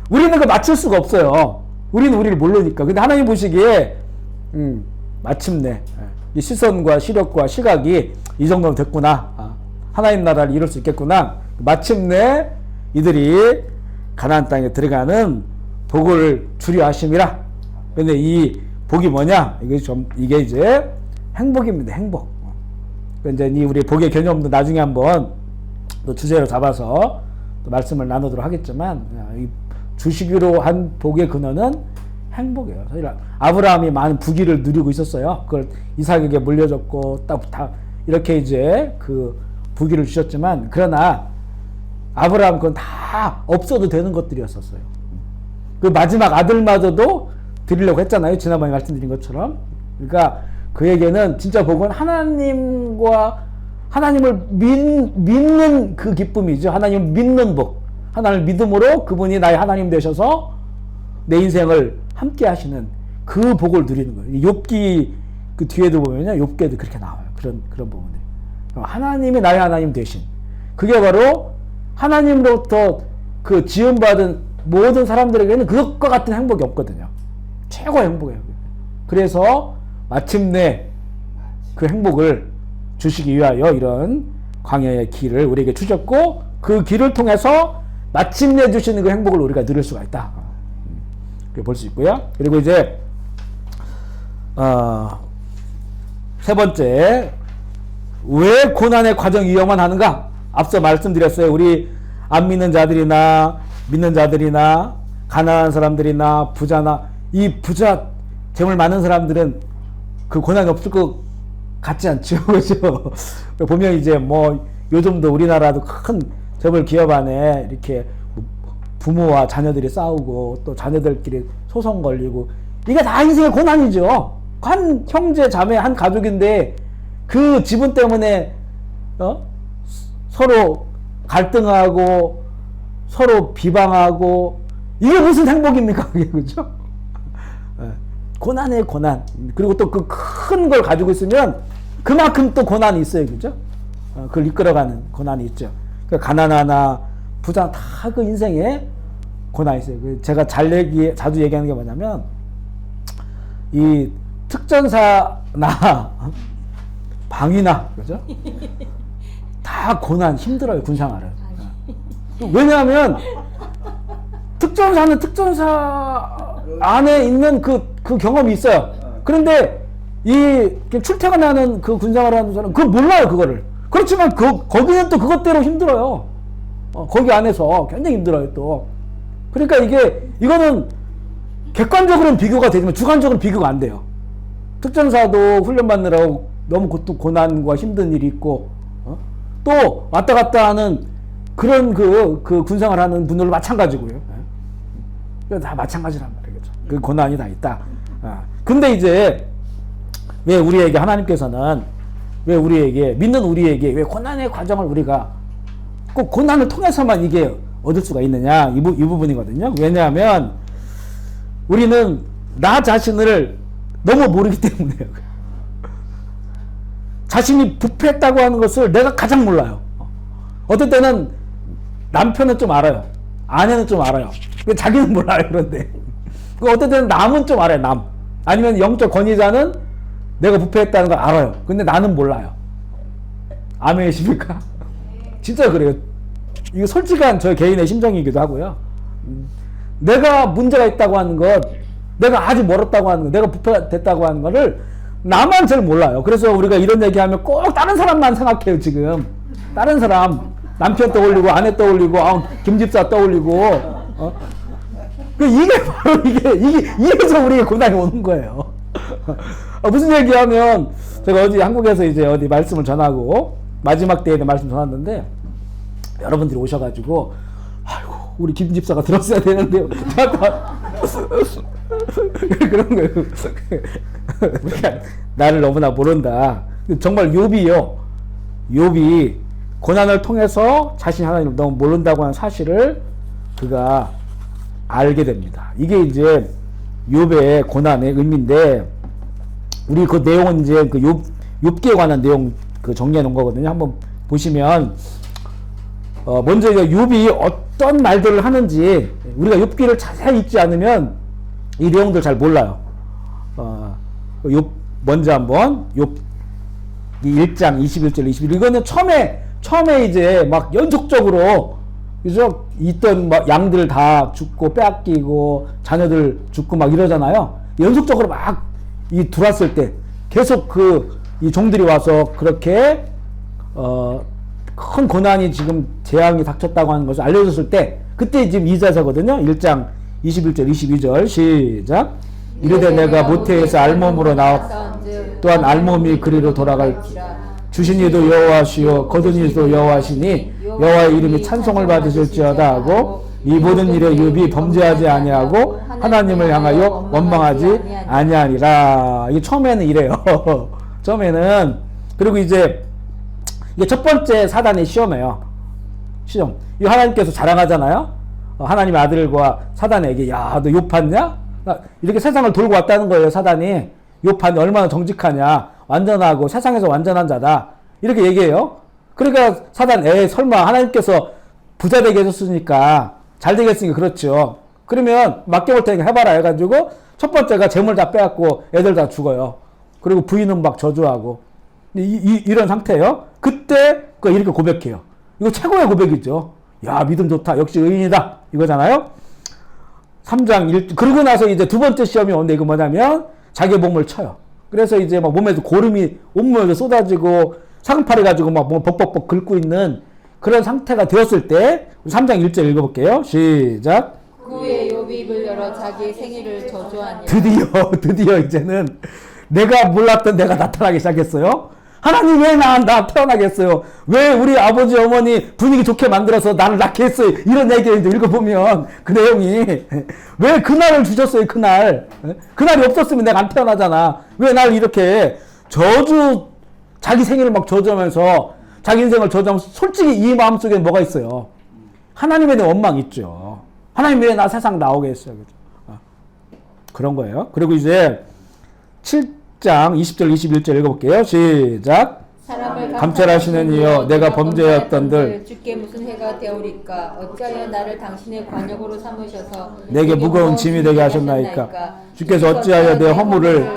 우리는 그 맞출 수가 없어요. 우리는 우리를 모르니까. 근데 하나님 보시기에 마침내 이 시선과 시력과 시각이 이 정도면 됐구나. 하나님 나라를 이룰 수 있겠구나. 마침내 이들이 가나안 땅에 들어가는 복을 주려 하심이라. 근데 이 복이 뭐냐? 이게 이제 행복입니다. 행복. 이제 우리 복의 개념도 나중에 한번 또 주제로 잡아서 또 말씀을 나누도록 하겠지만 이 주시기로 한 복의 근원은 행복이에요. 사실 아브라함이 많은 부귀를 누리고 있었어요. 그걸 이삭에게 물려줬고 다 이렇게 이제 그 부귀를 주셨지만 그러나 아브라함 그건 다 없어도 되는 것들이었었어요. 그 마지막 아들마저도 드리려고 했잖아요. 지난번에 말씀드린 것처럼. 그러니까 그에게는 진짜 복은 하나님을 믿는 그 기쁨이죠. 하나님을 믿는 복. 하나님을 믿음으로 그분이 나의 하나님 되셔서 내 인생을 함께 하시는 그 복을 누리는 거예요. 욥기 그 뒤에도 보면요. 욥기에도 그렇게 나와요. 그런 부분들이. 하나님이 나의 하나님 되신. 그게 바로 하나님으로부터 그 지원받은 모든 사람들에게는 그것과 같은 행복이 없거든요. 최고의 행복이에요. 그래서 마침내 그 행복을 주시기 위하여 이런 광야의 길을 우리에게 주셨고 그 길을 통해서 마침내 주시는 그 행복을 우리가 누릴 수가 있다. 그렇게 볼 수 있고요. 그리고 이제 세 번째, 왜 고난의 과정이 위험만 하는가? 앞서 말씀드렸어요. 우리 안 믿는 자들이나 믿는 자들이나 가난한 사람들이나 부자나 이 부자 재물 많은 사람들은 그 고난이 없을 것 같지 않죠. 그죠? 보면 이제 뭐 요즘도 우리나라도 큰 재벌 기업 안에 이렇게 부모와 자녀들이 싸우고 또 자녀들끼리 소송 걸리고 이게 다 인생의 고난이죠. 한 형제 자매 한 가족인데 그 지분 때문에 서로 갈등하고 서로 비방하고 이게 무슨 행복입니까? 그게 그죠? 고난의 고난. 그리고 또 그 큰 걸 가지고 있으면 그만큼 또 고난이 있어요. 그죠? 그걸 이끌어가는 고난이 있죠. 그러니까 가난하나 부자 다 그 인생에 고난이 있어요. 제가 자주 얘기하는 게 뭐냐면 이 특전사나 방위나 그죠? 다 고난 힘들어요. 군생활은. 왜냐하면 특전사는 특전사 안에 있는 그 경험이 있어요. 그런데 이 출퇴근하는 그 군생활을 하는 사람은 그걸 몰라요. 그거를. 그렇지만 거기는 또 그것대로 힘들어요. 거기 안에서 굉장히 힘들어요 또. 그러니까 이거는 객관적으로는 비교가 되지만 주관적으로는 비교가 안 돼요. 특전사도 훈련 받느라고 너무 고난과 힘든 일이 있고, 또 왔다 갔다 하는 그런 그 군생활 하는 분들도 마찬가지고요. 다 마찬가지란 말이겠죠. 그 고난이 다 있다. 근데 이제 왜 우리에게 하나님께서는 왜 우리에게 믿는 우리에게 왜 고난의 과정을 우리가 꼭 고난을 통해서만 이게 얻을 수가 있느냐 이 부분이거든요. 왜냐하면 우리는 나 자신을 너무 모르기 때문에요. 자신이 부패했다고 하는 것을 내가 가장 몰라요. 어떨 때는 남편은 좀 알아요. 아내는 좀 알아요. 자기는 몰라요. 그런데 어떨 때는 남은 좀 알아요. 남. 아니면 영적 권위자는 내가 부패했다는 걸 알아요. 근데 나는 몰라요. 아멘이십니까? 진짜 그래요. 이거 솔직한 저 개인의 심정이기도 하고요. 내가 문제가 있다고 하는 것, 내가 아직 멀었다고 하는 것, 내가 부패됐다고 하는 거를 나만 잘 몰라요. 그래서 우리가 이런 얘기하면 꼭 다른 사람만 생각해요. 지금 다른 사람, 남편 떠올리고 아내 떠올리고 김집사 떠올리고 이게 바로 이래서 우리에게 고난이 오는 거예요. 무슨 얘기하면 제가 어디 한국에서 이제 어디 말씀을 전하고 마지막 때에 말씀 전했는데 여러분들이 오셔가지고 아이고 우리 김집사가 들었어야 되는데 그런 거예요. 우리가 나를 너무나 모른다. 정말 욥이 고난을 통해서 자신이 하나님을 너무 모른다고 하는 사실을 그가 알게 됩니다. 이게 이제 욥의 고난의 의미인데 우리 그 내용은 이제 그 욥기에 관한 내용 그 정리해 놓은 거거든요. 한번 보시면 먼저 이제 욥이 어떤 말들을 하는지 우리가 욥기를 자세히 읽지 않으면 이 내용들 잘 몰라요. 욥 먼저 한번 욥 1장 21절 22절 이거는 처음에 이제 막 연속적으로 그죠? 있던 막 양들 다 죽고 빼앗기고 자녀들 죽고 막 이러잖아요. 연속적으로 막 이 들어왔을 때 계속 이 종들이 와서 그렇게 큰 고난이 지금 재앙이 닥쳤다고 하는 것을 알려줬을 때 그때 지금 이사서거든요. 1장 21절 22절 시작. 이르되 내가 모태에서 알몸으로 나와 또한 알몸이 그리로 돌아갈 주신 이도 여호와시요 거둔 이도 여호와시니 여호와의 이름이 찬송을 받으실지어다 하고 이 모든 일에 욥이 범죄하지 아니하고 하나님을 향하여 원망하지 아니하니라. 이게 처음에는 이래요. 처음에는. 그리고 이게 첫 번째 사단의 시험이에요. 시험. 이 하나님께서 자랑하잖아요. 하나님의 아들과 사단에게 야, 너 욥 봤냐? 이렇게 세상을 돌고 왔다는 거예요. 사단이. 욥 봤냐? 얼마나 정직하냐? 완전하고 세상에서 완전한 자다. 이렇게 얘기해요. 그러니까 사단 설마 하나님께서 부자 되게 해줬으니까 잘 되겠으니까 그렇죠. 그러면 맡겨볼 테니까 해봐라 해가지고 첫 번째가 재물 다 빼앗고 애들 다 죽어요. 그리고 부인은 막 저주하고 이런 상태예요. 그때 이렇게 고백해요. 이거 최고의 고백이죠. 야, 믿음 좋다. 역시 의인이다. 이거잖아요. 3장 1 그러고 나서 이제 두 번째 시험이 오는데 이거 뭐냐면 자기 몸을 쳐요. 그래서 이제 막 몸에서 고름이 온몸에서 쏟아지고 상팔이 가지고 막 몸을 벅벅벅 긁고 있는 그런 상태가 되었을 때 3장 1절 읽어볼게요. 시작. 그 후에 욥이 입을 열어 자기의 생일을 저주하니 드디어 이제는 내가 몰랐던 내가 나타나기 시작했어요. 하나님 왜 나 태어나게 했어요? 왜 우리 아버지 어머니 분위기 좋게 만들어서 나를 낳게 했어요? 이런 얘기를 읽어보면 그 내용이 왜 그날을 주셨어요? 그날이 없었으면 내가 안 태어나잖아. 왜 날 이렇게 자기 생일을 막 저주하면서 자기 인생을 저주하면서 솔직히 이 마음속에 뭐가 있어요? 하나님에 대한 원망이 있죠. 하나님 왜 나 세상 나오게 했어요? 그런 거예요. 그리고 이제 7장 20절 21절 읽어볼게요. 시작. 사람을 감찰하시는 이여 내가 범죄하였던들 주께 무슨 해가 되오리까 어찌하여 나를 당신의 관역으로 삼으셔서 내게 무거운 짐이 되게 하셨나이까 주께서 어찌하여 내 허물을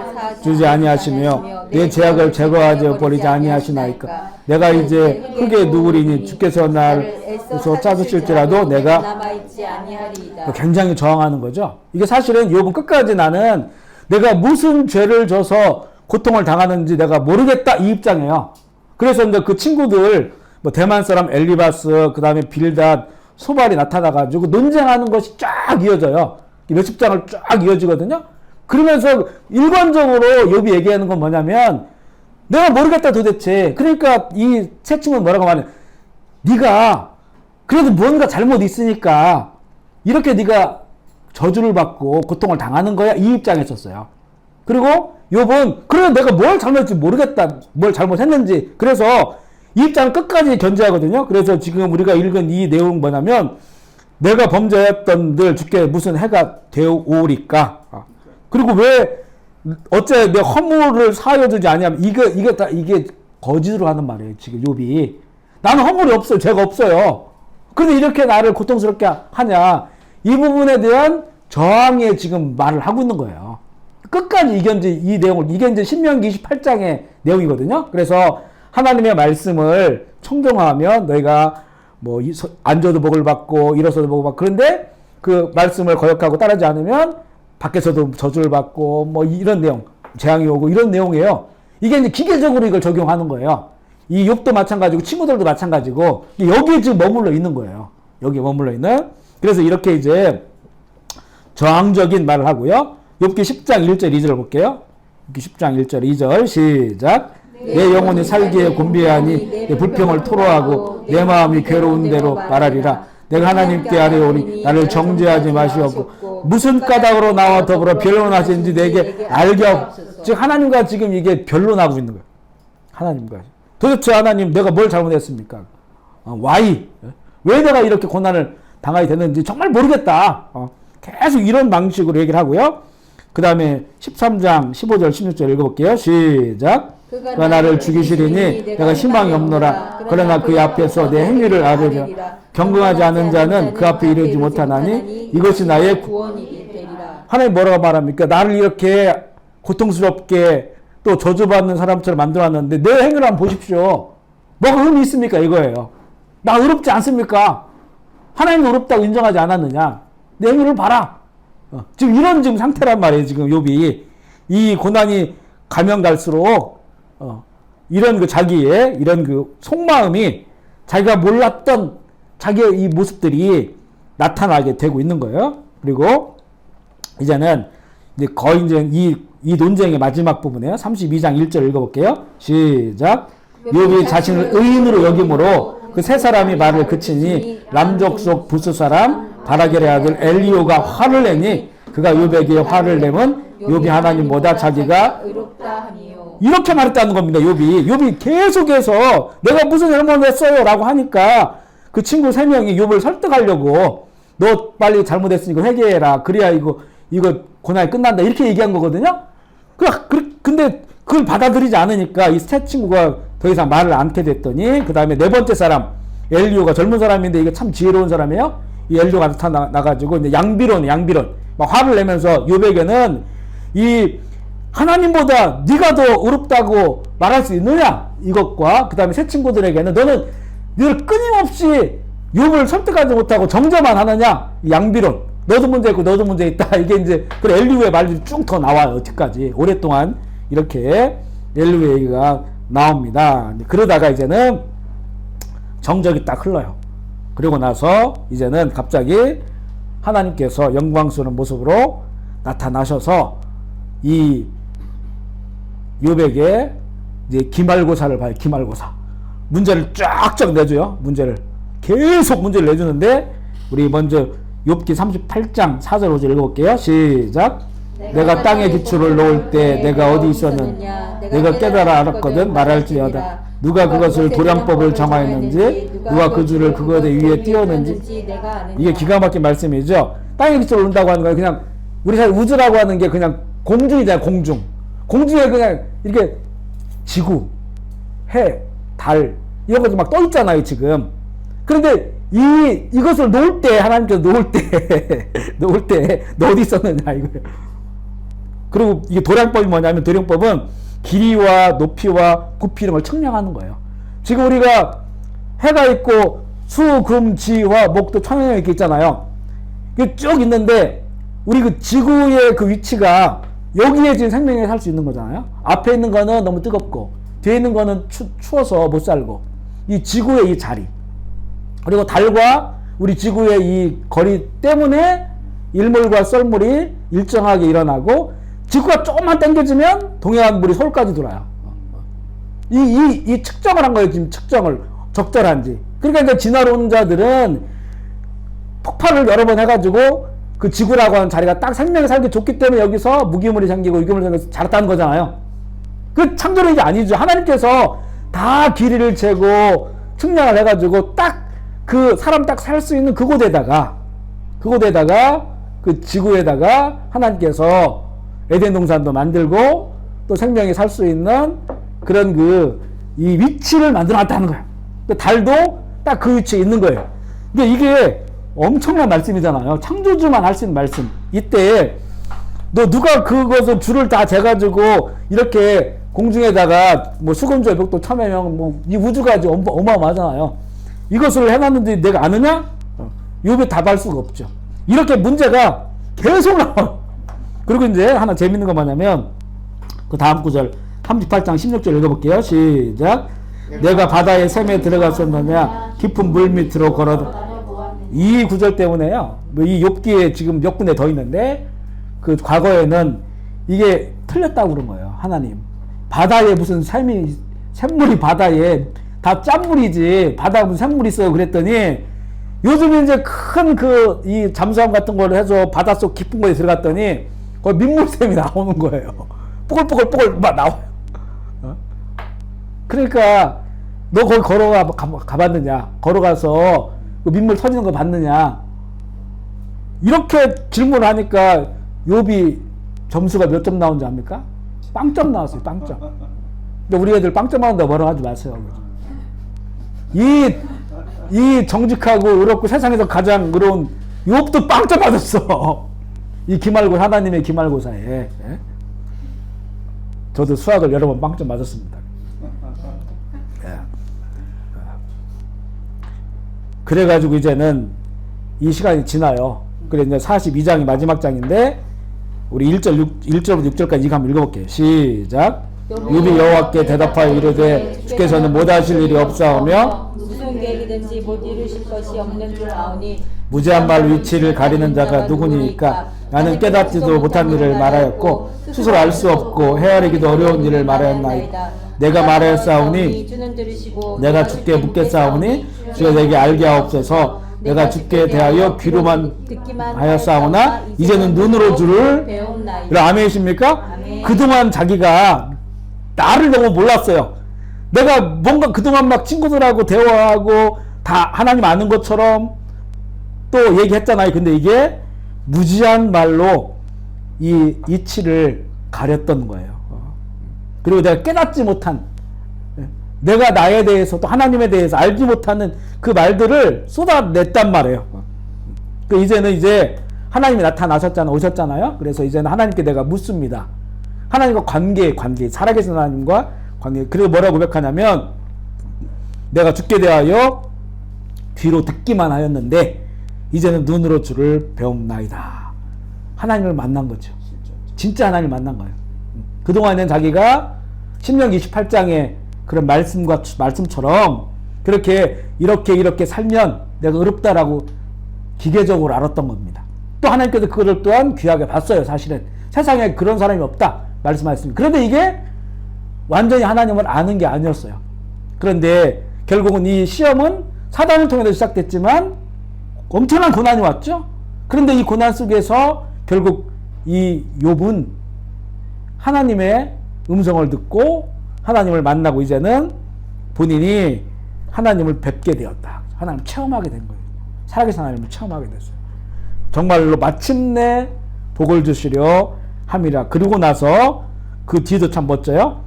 주지 아니하시며 내 죄악을 제거하지 버리지 아니하시나이까 내가 이제 흙에 누우리니 주께서 날에서 찾으실지라도 내가 남아있지 아니하리이다. 굉장히 저항하는 거죠. 이게 사실은 욥은 끝까지 나는 내가 무슨 죄를 져서 고통을 당하는지 내가 모르겠다 이 입장이에요. 그래서 이제 그 친구들 뭐 대만 사람 엘리바스, 그 다음에 빌닷, 소발이 나타나가지고 논쟁하는 것이 쫙 이어져요. 몇십 장을 쫙 이어지거든요. 그러면서 일관적으로 욥이 얘기하는 건 뭐냐면 내가 모르겠다 도대체. 그러니까 이 채층은 뭐라고 말해? 네가 그래도 뭔가 잘못 있으니까 이렇게 네가 저주를 받고 고통을 당하는 거야, 이 입장이었어요. 그리고 욥은 그래 내가 뭘 잘못했지 모르겠다, 뭘 잘못했는지. 그래서 이 입장을 끝까지 견제하거든요. 그래서 지금 우리가 읽은 이 내용은 뭐냐면 내가 범죄했던들 주께 무슨 해가 되오리까. 그리고 왜 어째 내 허물을 사여주지 않냐면 이게 거짓으로 하는 말이에요. 지금 욥이 나는 허물이 없어요, 죄가 없어요. 근데 이렇게 나를 고통스럽게 하냐, 이 부분에 대한 저항에 지금 말을 하고 있는 거예요. 끝까지 이 내용을, 이게 이제 신명기 28장의 내용이거든요. 그래서 하나님의 말씀을 청정하면 너희가 뭐 앉아도 복을 받고 일어서도 복을 받고, 그런데 그 말씀을 거역하고 따르지 않으면 밖에서도 저주를 받고 뭐 이런 내용, 재앙이 오고 이런 내용이에요. 이게 이제 기계적으로 이걸 적용하는 거예요. 이 욥도 마찬가지고 친구들도 마찬가지고 여기에 지금 머물러 있는 거예요. 여기에 머물러 있는. 그래서 이렇게 이제 저항적인 말을 하고요. 욥기 10장 1절 2절을 볼게요. 욥기 10장 1절 2절 시작. 내 영혼이 살기에 곤비하니 내 불평을 토로하고 내 마음이 괴로운 대로 말하리라. 내가 하나님께 아뢰오니 나를 정죄하지 마시옵고 무슨 까닭으로 나와 더불어 변론하시는지 내게 알게 없소서. 즉 하나님과 지금 이게 변론하고 있는 거예요. 하나님과 도대체 하나님 내가 뭘 잘못했습니까? why? 왜 내가 이렇게 고난을 당하게 됐는지 정말 모르겠다. 계속 이런 방식으로 얘기를 하고요. 그 다음에 13장 15절 16절 읽어볼게요. 시작. 그가 나를 죽이시리니 내가 희망이 없노라. 그러나 그 앞에서 내 행위를 아뢰리라. 경건하지 않은 자는 그 앞에 이르지 못하나니 이것이 나의 구원이 되리라. 하나님 뭐라고 말합니까? 나를 이렇게 고통스럽게 또 저주받는 사람처럼 만들어놨는데 내 행위를 한번 보십시오. 뭐가 의미 있습니까? 이거예요. 나 의롭지 않습니까? 하나님은 의롭다고 인정하지 않았느냐? 내 행위를 봐라. 지금 이런 지금 상태란 말이에요. 지금 욥이 이 고난이 가면 갈수록 이런 그 자기의 이런 그 속마음이 자기가 몰랐던 자기의 이 모습들이 나타나게 되고 있는 거예요. 그리고 이제는 이제 거의 이제 이 논쟁의 마지막 부분이에요. 32장 1절 읽어볼게요. 시작. 욥이 자신을 의인으로 여김으로 그 세 사람이 말을 그치니 람족 속 부스 사람 바라겔의 아들 엘리오가 화를 내니 그가 욥에게 화를 내면 욥이 하나님보다 자기가 의롭다 하니요. 이렇게 말했다는 겁니다. 욥이 계속해서 내가 무슨 잘못했어요 라고 하니까 그 친구 세 명이 욥을 설득하려고 너 빨리 잘못했으니까 회개해라. 그래야 이거 고난이 끝난다. 이렇게 얘기한 거거든요. 근데 그걸 받아들이지 않으니까 이 세 친구가 더 이상 말을 않게 됐더니 그 다음에 네 번째 사람 엘리오가 젊은 사람인데 이게 참 지혜로운 사람이에요. 이 엘리오가 나타나가지고 이제 양비론 막 화를 내면서 욥에게는 이 하나님보다 네가 더 의롭다고 말할 수 있느냐 이것과 그 다음에 새 친구들에게는 너는 늘 끊임없이 욥을 설득하지 못하고 정죄만 하느냐 양비론 너도 문제 있고 너도 문제 있다. 이게 이제 그 엘리오의 말들이 쭉 더 나와요. 여태까지 오랫동안 이렇게 엘리오의 얘기가 나옵니다. 그러다가 이제는 정적이 딱 흘러요. 그리고 나서 이제는 갑자기 하나님께서 영광스러운 모습으로 나타나셔서 이 욥에게 이제 기말고사를 봐요. 기말고사. 문제를 쫙쫙 내줘요. 계속 문제를 내주는데 우리 먼저 욥기 38장 4절 5절 읽어볼게요. 시작. 내가 땅에 기초를 놓을 때 내가 어디 있었느냐 내가 깨달아 알았거든 말할지어다. 누가 그것을 도량법을 정하였는지 누가 그 줄을 그것 위에 띄웠는지. 이게 기가 막힌 말씀이죠. 땅에 기초를 놓는다고 하는 건 그냥 우리 사실 우주라고 하는 게 그냥 공중이잖아요. 공중에 그냥 이렇게 지구, 해, 달 이런 것도 막 떠 있잖아요 지금. 그런데 이것을 놓을 때 하나님께서 놓을 때 너 어디 있었느냐 이거예요. 그리고 이게 도량법이 뭐냐면 도량법은 길이와 높이와 부피 이런 걸 측량하는 거예요. 지금 우리가 해가 있고 수, 금, 지, 화, 목도 천연이 이렇게 있잖아요. 이게 쭉 있는데 우리 그 지구의 그 위치가 여기에 지금 생명이 살 수 있는 거잖아요. 앞에 있는 거는 너무 뜨겁고 뒤에 있는 거는 추워서 못 살고 이 지구의 이 자리, 그리고 달과 우리 지구의 이 거리 때문에 일몰과 썰물이 일정하게 일어나고, 지구가 조금만 당겨지면 동해안물이 서울까지 돌아요. 이 측정을 한 거예요. 지금 측정을 적절한지. 그러니까 이제 진화로 온 자들은 폭발을 여러 번 해가지고 그 지구라고 하는 자리가 딱 생명이 살기 좋기 때문에 여기서 무기물이 생기고 유기물이 생겨서 자랐다는 거잖아요. 그 창조력이 아니죠. 하나님께서 다 길이를 재고 측량을 해가지고 딱 그 사람 딱 살 수 있는 그곳에다가 그 지구에다가 하나님께서 에덴 동산도 만들고 또 생명이 살 수 있는 그런 이 위치를 만들어 놨다는 거예요. 달도 딱 그 위치에 있는 거예요. 근데 이게 엄청난 말씀이잖아요. 창조주만 할 수 있는 말씀. 이때 누가 그것을 줄을 다 재가지고 이렇게 공중에다가 뭐 수금조 벽도 참여형 뭐 이 우주가 아주 어마어마하잖아요. 이것을 해놨는데 내가 아느냐? 욥이 답할 수가 없죠. 이렇게 문제가 계속 나와요. 그리고 이제 하나 재밌는 거 뭐냐면 그 다음 구절 38장 16절 읽어볼게요. 시작. 내가 바다의 샘에 들어갔었느냐 깊은 물 밑으로 걸어. 이 구절 때문에요. 이 욥기에 지금 몇 군데 더 있는데 그 과거에는 이게 틀렸다고 그런 거예요. 하나님. 바다에 무슨 샘물이 바다에 다 짠물이지 바다에 무슨 샘물이 있어요. 그랬더니 요즘 이제 큰 이 잠수함 같은 걸 해서 바닷속 깊은 거에 들어갔더니 거기 민물샘이 나오는 거예요. 뽀글뽀글 막 나와요. 그러니까 너 거기 가봤느냐? 걸어가서 그 민물 터지는 거 봤느냐? 이렇게 질문을 하니까 욥이 점수가 몇 점 나온지 압니까? 빵점 나왔어요. 빵점. 근데 우리 애들 빵점 나온다고 뭐라고 하지 마세요. 이 정직하고 의롭고 세상에서 가장 의로운 욥도 빵점 맞았어. 이 기말고 하나님의 기말고사에. 예? 저도 수학을 여러 번 빵점 맞았습니다. 예. 그래가지고 이제는 이 시간이 지나요. 그래 이제 42장이 마지막 장인데 우리 1절부터 6절까지 이거 한번 읽어볼게요. 시작. 욥이 여호와께 대답하여 이르되 주께서는 못하실 일이 없사오며 무슨 계획이든지 못 이루실 것이 없는 줄 아오니 무죄한 말 위치를 가리는 자가 누구니까. 나는 깨닫지도 못한 일을 말하였고 스스로 알 수 없고 헤아리기도 어려운 일을 말하였나이다. 내가 말하였사오니 주는 들으시고 내가 주께 묻겠사오니 주여 내게 알게 하옵소서. 내가 주께 대하여 귀로만 하였사오나 이제는 눈으로 주를 배웠나이다. 아멘이십니까? 아멘. 그동안 자기가 나를 너무 몰랐어요. 내가 뭔가 그동안 막 친구들하고 대화하고 다 하나님 아는 것처럼 또 얘기했잖아요. 근데 이게 무지한 말로 이 이치를 가렸던 거예요. 그리고 내가 깨닫지 못한, 내가 나에 대해서 또 하나님에 대해서 알지 못하는 그 말들을 쏟아냈단 말이에요. 그 이제 하나님이 나타나셨잖아요. 오셨잖아요. 그래서 이제는 하나님께 내가 묻습니다. 하나님과 관계, 살아계신 하나님과 관계. 그리고 뭐라고 고백하냐면 내가 주께 대하여 귀로 듣기만 하였는데 이제는 눈으로 주를 배움나이다. 하나님을 만난 거죠. 진짜 하나님을 만난 거예요. 그동안은 자기가 신명기 28장의 그런 말씀처럼 그렇게 이렇게 살면 내가 의롭다라고 기계적으로 알았던 겁니다. 또 하나님께서 그것을 또한 귀하게 봤어요. 사실은 세상에 그런 사람이 없다 말씀하셨습니다. 그런데 이게 완전히 하나님을 아는 게 아니었어요. 그런데 결국은 이 시험은 사단을 통해서 시작됐지만 엄청난 고난이 왔죠. 그런데 이 고난 속에서 결국 이 욥은 하나님의 음성을 듣고 하나님을 만나고 이제는 본인이 하나님을 뵙게 되었다. 하나님을 체험하게 된 거예요. 살아계신 하나님을 체험하게 됐어요. 정말로 마침내 복을 주시려 함이라. 그리고 나서 그 뒤도 참 멋져요.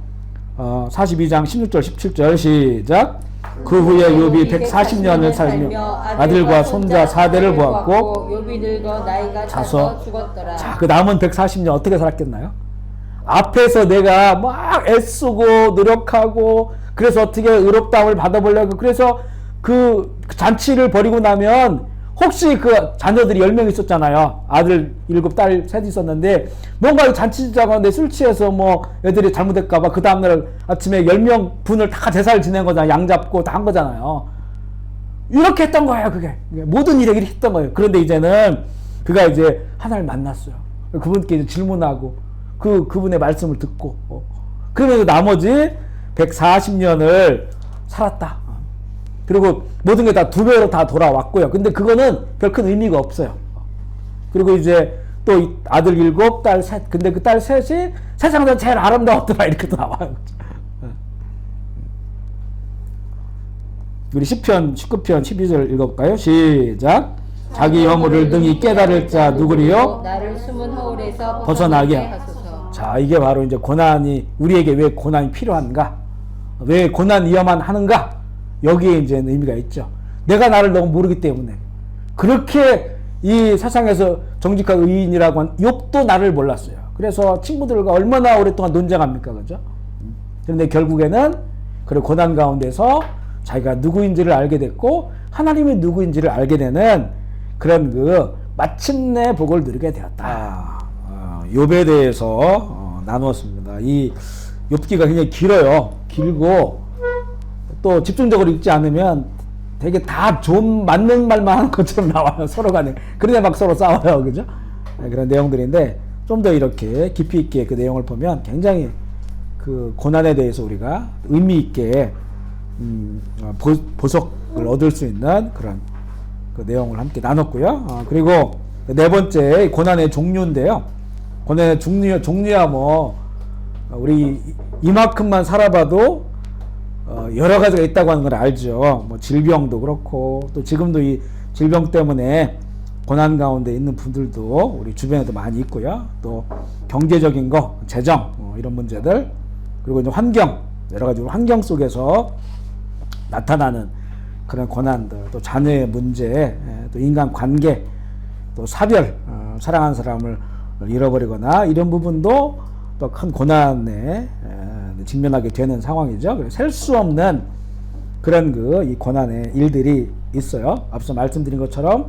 42장 16절 17절 시작. 그 후에 욥이 140년을 살며 아들과 손자 4대를 보았고 욥이 늙어 나이가 차서 죽었더라. 자, 그 남은 140년 어떻게 살았겠나요? 앞에서 내가 막 애쓰고 노력하고 그래서 어떻게 의롭다함을 받아보려고 그래서 그 잔치를 벌이고 나면 혹시 그 자녀들이 10명 있었잖아요. 아들 7, 딸 3 있었는데 뭔가 잔치자가는데 술 취해서 뭐 애들이 잘못했까봐 그 다음날 아침에 10명 분을 다 제사를 지낸 거잖아요. 양 잡고 다 한 거잖아요. 이렇게 했던 거예요. 그게 모든 일에 이렇게 했던 거예요. 그런데 이제는 그가 이제 하나를 만났어요. 그분께 이제 질문하고 그분의 말씀을 듣고 그러면서 나머지 140년을 살았다. 그리고 모든 게 다 2배로 다 돌아왔고요. 근데 그거는 별 큰 의미가 없어요. 그리고 이제 또 아들 7, 딸 3. 근데 그 딸 3이 세상에서 제일 아름다웠더라. 이렇게 또 나와요. 우리 10편, 19편 12절 읽어볼까요? 시작. 자기 허물을 능히 깨달을 자 누구리요? 나를 숨은 허울에서 벗어나게 하소서. 자, 이게 바로 이제 고난이, 우리에게 왜 고난이 필요한가? 왜 고난이어만 하는가? 여기에 이제 의미가 있죠. 내가 나를 너무 모르기 때문에. 그렇게 이 세상에서 정직한 의인이라고 한 욥도 나를 몰랐어요. 그래서 친구들과 얼마나 오랫동안 논쟁합니까? 그죠? 그런데 결국에는 그 고난 가운데서 자기가 누구인지를 알게 됐고, 하나님이 누구인지를 알게 되는 그런 그 마침내 복을 누리게 되었다. 욥에 대해서 나누었습니다. 이 욥기가 굉장히 길어요. 길고 또 집중적으로 읽지 않으면 되게 다 좀 맞는 말만 하는 것처럼 나와요. 서로 간에. 그러다 막 서로 싸워요. 그죠? 그런 내용들인데 좀 더 이렇게 깊이 있게 그 내용을 보면 굉장히 그 고난에 대해서 우리가 의미 있게 보석을 얻을 수 있는 그런 그 내용을 함께 나눴고요. 그리고 네 번째 고난의 종류인데요. 고난의 종류야 뭐 우리 이만큼만 살아봐도 여러 가지가 있다고 하는 걸 알죠. 뭐 질병도 그렇고 또 지금도 이 질병 때문에 고난 가운데 있는 분들도 우리 주변에도 많이 있고요. 또 경제적인 거, 재정 이런 문제들, 그리고 이제 환경, 여러 가지 환경 속에서 나타나는 그런 고난들, 또 자녀의 문제, 또 인간 관계, 또 사별, 사랑하는 사람을 잃어버리거나 이런 부분도 또 큰 고난에 직면하게 되는 상황이죠. 셀 수 없는 그런 이 고난의 일들이 있어요. 앞서 말씀드린 것처럼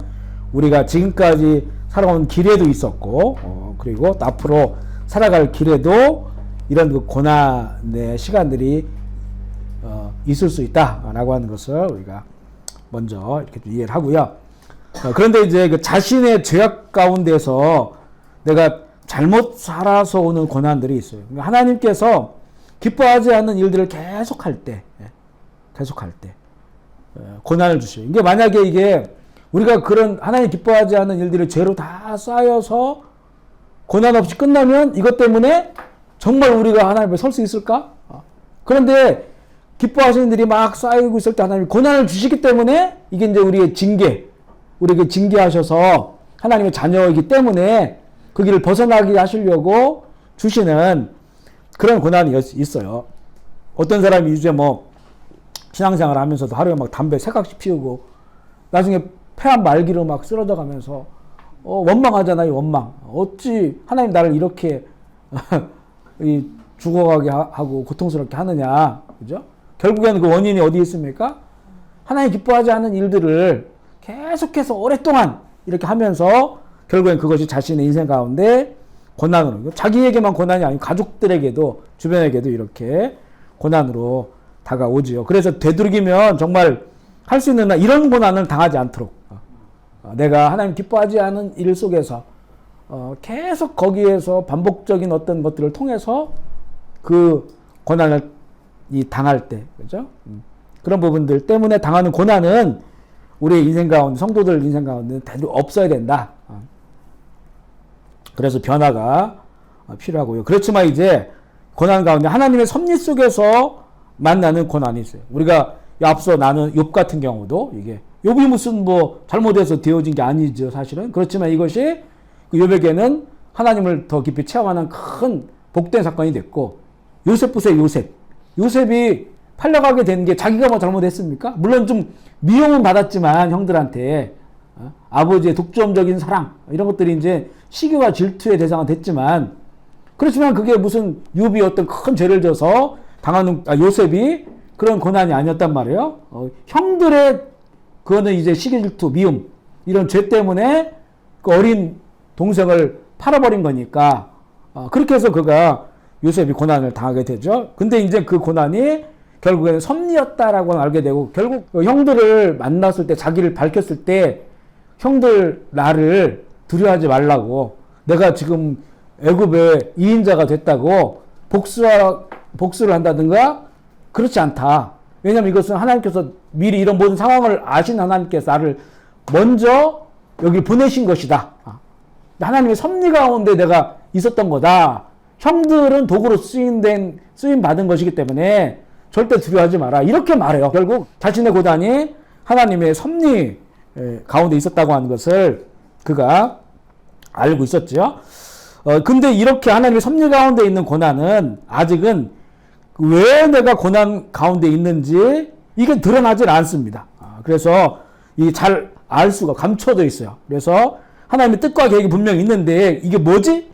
우리가 지금까지 살아온 길에도 있었고, 그리고 또 앞으로 살아갈 길에도 이런 그 고난의 시간들이 있을 수 있다라고 하는 것을 우리가 먼저 이렇게 이해를 하고요. 그런데 이제 그 자신의 죄악 가운데서 내가 잘못 살아서 오는 고난들이 있어요. 그러니까 하나님께서 기뻐하지 않는 일들을 계속할 때 고난을 주셔요. 이게 만약에 이게 우리가 그런 하나님 기뻐하지 않는 일들을 죄로 다 쌓여서 고난 없이 끝나면 이것 때문에 정말 우리가 하나님 앞에 설 수 있을까? 그런데 기뻐하시는 일이 막 쌓이고 있을 때 하나님이 고난을 주시기 때문에 이게 이제 우리의 징계, 우리에게 징계하셔서 하나님의 자녀이기 때문에 그 길을 벗어나게 하시려고 주시는 그런 고난이 있어요. 어떤 사람이 이제 뭐 신앙생활 하면서도 하루에 막 담배 3각씩 피우고 나중에 폐암 말기로 막 쓰러져 가면서 원망하잖아요. 원망. 어찌 하나님 나를 이렇게 죽어가게 하고 고통스럽게 하느냐. 그죠? 결국에는 그 원인이 어디에 있습니까? 하나님 기뻐하지 않는 일들을 계속해서 오랫동안 이렇게 하면서 결국엔 그것이 자신의 인생 가운데 고난으로, 자기에게만 고난이 아니고 가족들에게도 주변에게도 이렇게 고난으로 다가오지요. 그래서 되도록이면 정말 할 수 있는 이런 고난을 당하지 않도록 내가 하나님 기뻐하지 않은 일 속에서 계속 거기에서 반복적인 어떤 것들을 통해서 그 고난을 당할 때, 그죠? 그런 부분들 때문에 당하는 고난은 우리의 인생 가운데, 성도들 인생 가운데 되도록 없어야 된다. 그래서 변화가 필요하고요. 그렇지만 이제 고난 가운데 하나님의 섭리 속에서 만나는 고난이 있어요. 우리가 앞서 나눈 욥 같은 경우도 이게 욥이 무슨 뭐 잘못해서 되어진 게 아니죠, 사실은. 그렇지만 이것이 그 욥에게는 하나님을 더 깊이 체험하는 큰 복된 사건이 됐고, 요셉 보세요. 요셉이 팔려가게 된 게 자기가 뭐 잘못했습니까? 물론 좀 미움은 받았지만 형들한테 아버지의 독점적인 사랑 이런 것들이 이제 시기와 질투의 대상은 됐지만, 그렇지만 그게 무슨 욥이 어떤 큰 죄를 져서 당하는 요셉이 그런 고난이 아니었단 말이에요. 형들의 그거는 이제 시기 질투 미움, 이런 죄 때문에 그 어린 동생을 팔아버린 거니까 그렇게 해서 그가 요셉이 고난을 당하게 되죠. 근데 이제 그 고난이 결국에는 섭리였다라고 알게 되고 결국 형들을 만났을 때 자기를 밝혔을 때 형들 나를 두려워하지 말라고 내가 지금 애굽의 2인자가 됐다고 복수를 한다든가 그렇지 않다. 왜냐하면 이것은 하나님께서 미리 이런 모든 상황을 아신 하나님께서 나를 먼저 여기 보내신 것이다. 하나님의 섭리 가운데 내가 있었던 거다. 형들은 도구로 쓰임 받은 것이기 때문에 절대 두려워하지 마라. 이렇게 말해요. 결국 자신의 고난이 하나님의 섭리 가운데 있었다고 하는 것을 그가 알고 있었죠. 근데 이렇게 하나님의 섭리 가운데 있는 고난은 아직은 왜 내가 고난 가운데 있는지 이게 드러나질 않습니다. 그래서 이 잘 알 수가 감춰져 있어요. 그래서 하나님의 뜻과 계획이 분명히 있는데 이게 뭐지?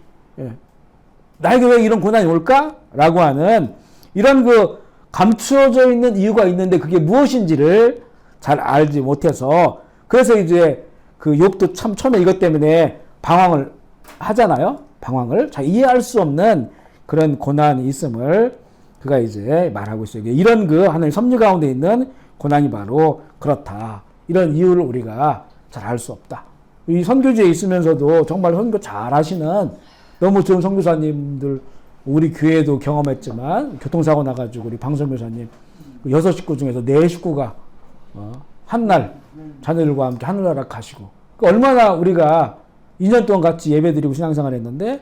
나에게 왜 이런 고난이 올까? 라고 하는 이런 그 감추어져 있는 이유가 있는데 그게 무엇인지를 잘 알지 못해서 그래서 이제 그 욥도 참 처음에 이것 때문에 방황을 하잖아요. 방황을 잘 이해할 수 없는 그런 고난이 있음을 그가 이제 말하고 있어요. 이런 그 하나님 섭리 가운데 있는 고난이 바로 그렇다. 이런 이유를 우리가 잘 알 수 없다. 이 선교지에 있으면서도 정말 선교 잘 하시는 너무 좋은 선교사님들 우리 교회도 경험했지만 교통사고 나가지고 우리 방선교사님 6식구 중에서 4식구가 한날 자녀들과 함께 하늘나라 가시고 얼마나 우리가 2년 동안 같이 예배드리고 신앙생활 했는데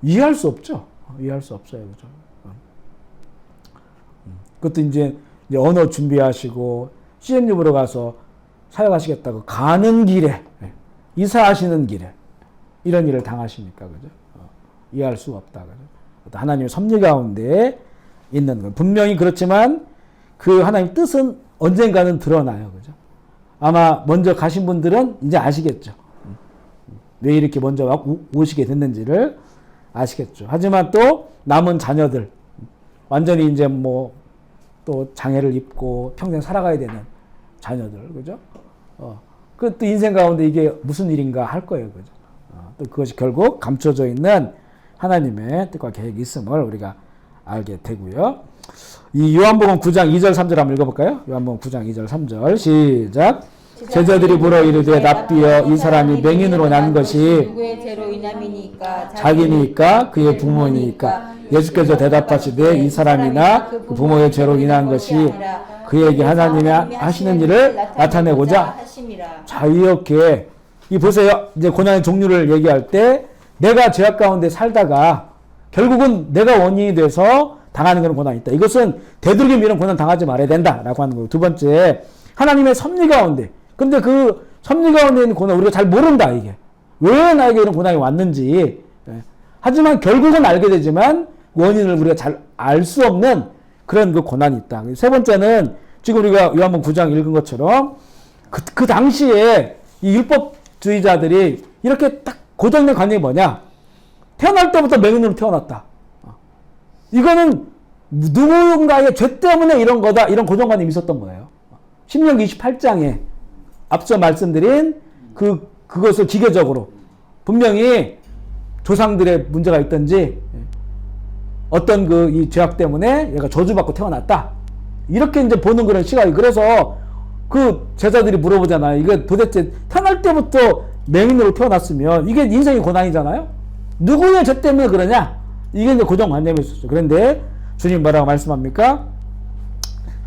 이해할 수 없죠. 이해할 수 없어요. 그죠? 그것도 이제 언어 준비하시고 CMU 로 가서 사역하시겠다고 가는 길에 이사하시는 길에 이런 일을 당하시니까 그죠? 이해할 수가 없다. 그죠? 하나님의 섭리 가운데 있는 것. 분명히 그렇지만 그 하나님 뜻은 언젠가는 드러나요. 그죠? 아마 먼저 가신 분들은 이제 아시겠죠. 왜 이렇게 먼저 오시게 됐는지를 아시겠죠. 하지만 또 남은 자녀들 완전히 이제 뭐 또 장애를 입고 평생 살아가야 되는 자녀들, 그죠? 그 또 인생 가운데 이게 무슨 일인가 할 거예요, 그죠? 또 그것이 결국 감춰져 있는 하나님의 뜻과 계획이 있음을 우리가 알게 되고요. 이 요한복음 9장 2절 3절 한번 읽어볼까요? 요한복음 9장 2절 3절 시작. 제자들이 물어 이르되 납비여 이 사람이 맹인으로 난 것이 누구의 죄로 인함이니까 자기니까 그의 부모니까 예수께서 대답하시되 이 사람이나 그 부모의 죄로 인한 것이 그에게 하나님이 하시는 일을 나타내고자 자 이렇게 이 보세요. 이제 고난의 종류를 얘기할 때 내가 죄악 가운데 살다가 결국은 내가 원인이 돼서 당하는 그런 고난이 있다. 이것은 되도록이면 이런 고난 당하지 말아야 된다라고 하는 거고 두 번째 하나님의 섭리 가운데 근데 그 섭리 가운데 있는 고난 우리가 잘 모른다 이게 왜 나에게 이런 고난이 왔는지 하지만 결국은 알게 되지만 원인을 우리가 잘 알 수 없는 그런 그 고난이 있다. 세 번째는 지금 우리가 요한복음 9장 읽은 것처럼 그 당시에 이 율법주의자들이 이렇게 딱 고정된 관념이 뭐냐? 태어날 때부터 맹인으로 태어났다. 이거는 누군가의 죄 때문에 이런 거다. 이런 고정관념이 있었던 거예요. 신명기 28장에 앞서 말씀드린 그것을 기계적으로 분명히 조상들의 문제가 있든지 어떤 이 죄악 때문에 얘가 저주받고 태어났다. 이렇게 이제 보는 그런 시각이 그래서 그 제자들이 물어보잖아요. 이게 도대체 태어날 때부터 맹인으로 태어났으면 이게 인생의 고난이잖아요. 누구의 죄 때문에 그러냐? 이게 이제 고정관념이 있었죠. 그런데 주님 뭐라고 말씀합니까?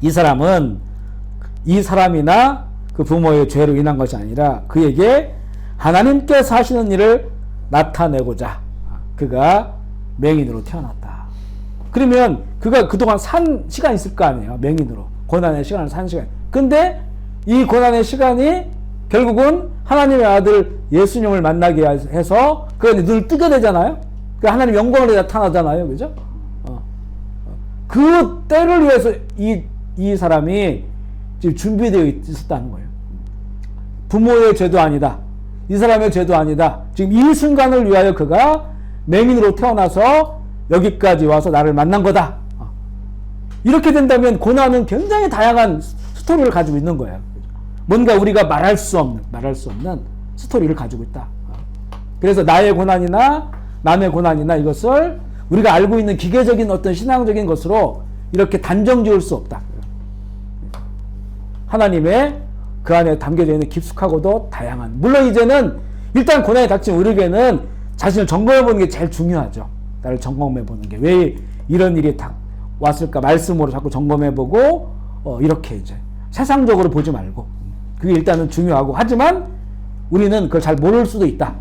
이 사람은 이 사람이나 그 부모의 죄로 인한 것이 아니라 그에게 하나님께서 하시는 일을 나타내고자 그가 맹인으로 태어났다. 그러면 그가 그동안 산 시간이 있을 거 아니에요. 맹인으로. 고난의 시간을 산 시간. 근데 이 고난의 시간이 결국은 하나님의 아들 예수님을 만나게 해서 그가 눈을 뜨게 되잖아요. 그 하나님 영광으로 나타나잖아요. 그죠? 그 때를 위해서 이 사람이 지금 준비되어 있었다는 거예요. 부모의 죄도 아니다. 이 사람의 죄도 아니다. 지금 이 순간을 위하여 그가 맹인으로 태어나서 여기까지 와서 나를 만난 거다. 이렇게 된다면 고난은 굉장히 다양한 스토리를 가지고 있는 거예요. 뭔가 우리가 말할 수 없는 스토리를 가지고 있다. 그래서 나의 고난이나 남의 고난이나 이것을 우리가 알고 있는 기계적인 어떤 신앙적인 것으로 이렇게 단정 지을 수 없다. 하나님의 그 안에 담겨져 있는 깊숙하고도 다양한, 물론 이제는 일단 고난이 닥친 우리에게는 자신을 점검해 보는 게 제일 중요하죠. 나를 점검해 보는 게 왜 이런 일이 왔을까 말씀으로 자꾸 점검해 보고 이렇게 이제 세상적으로 보지 말고, 그게 일단은 중요하고, 하지만 우리는 그걸 잘 모를 수도 있다.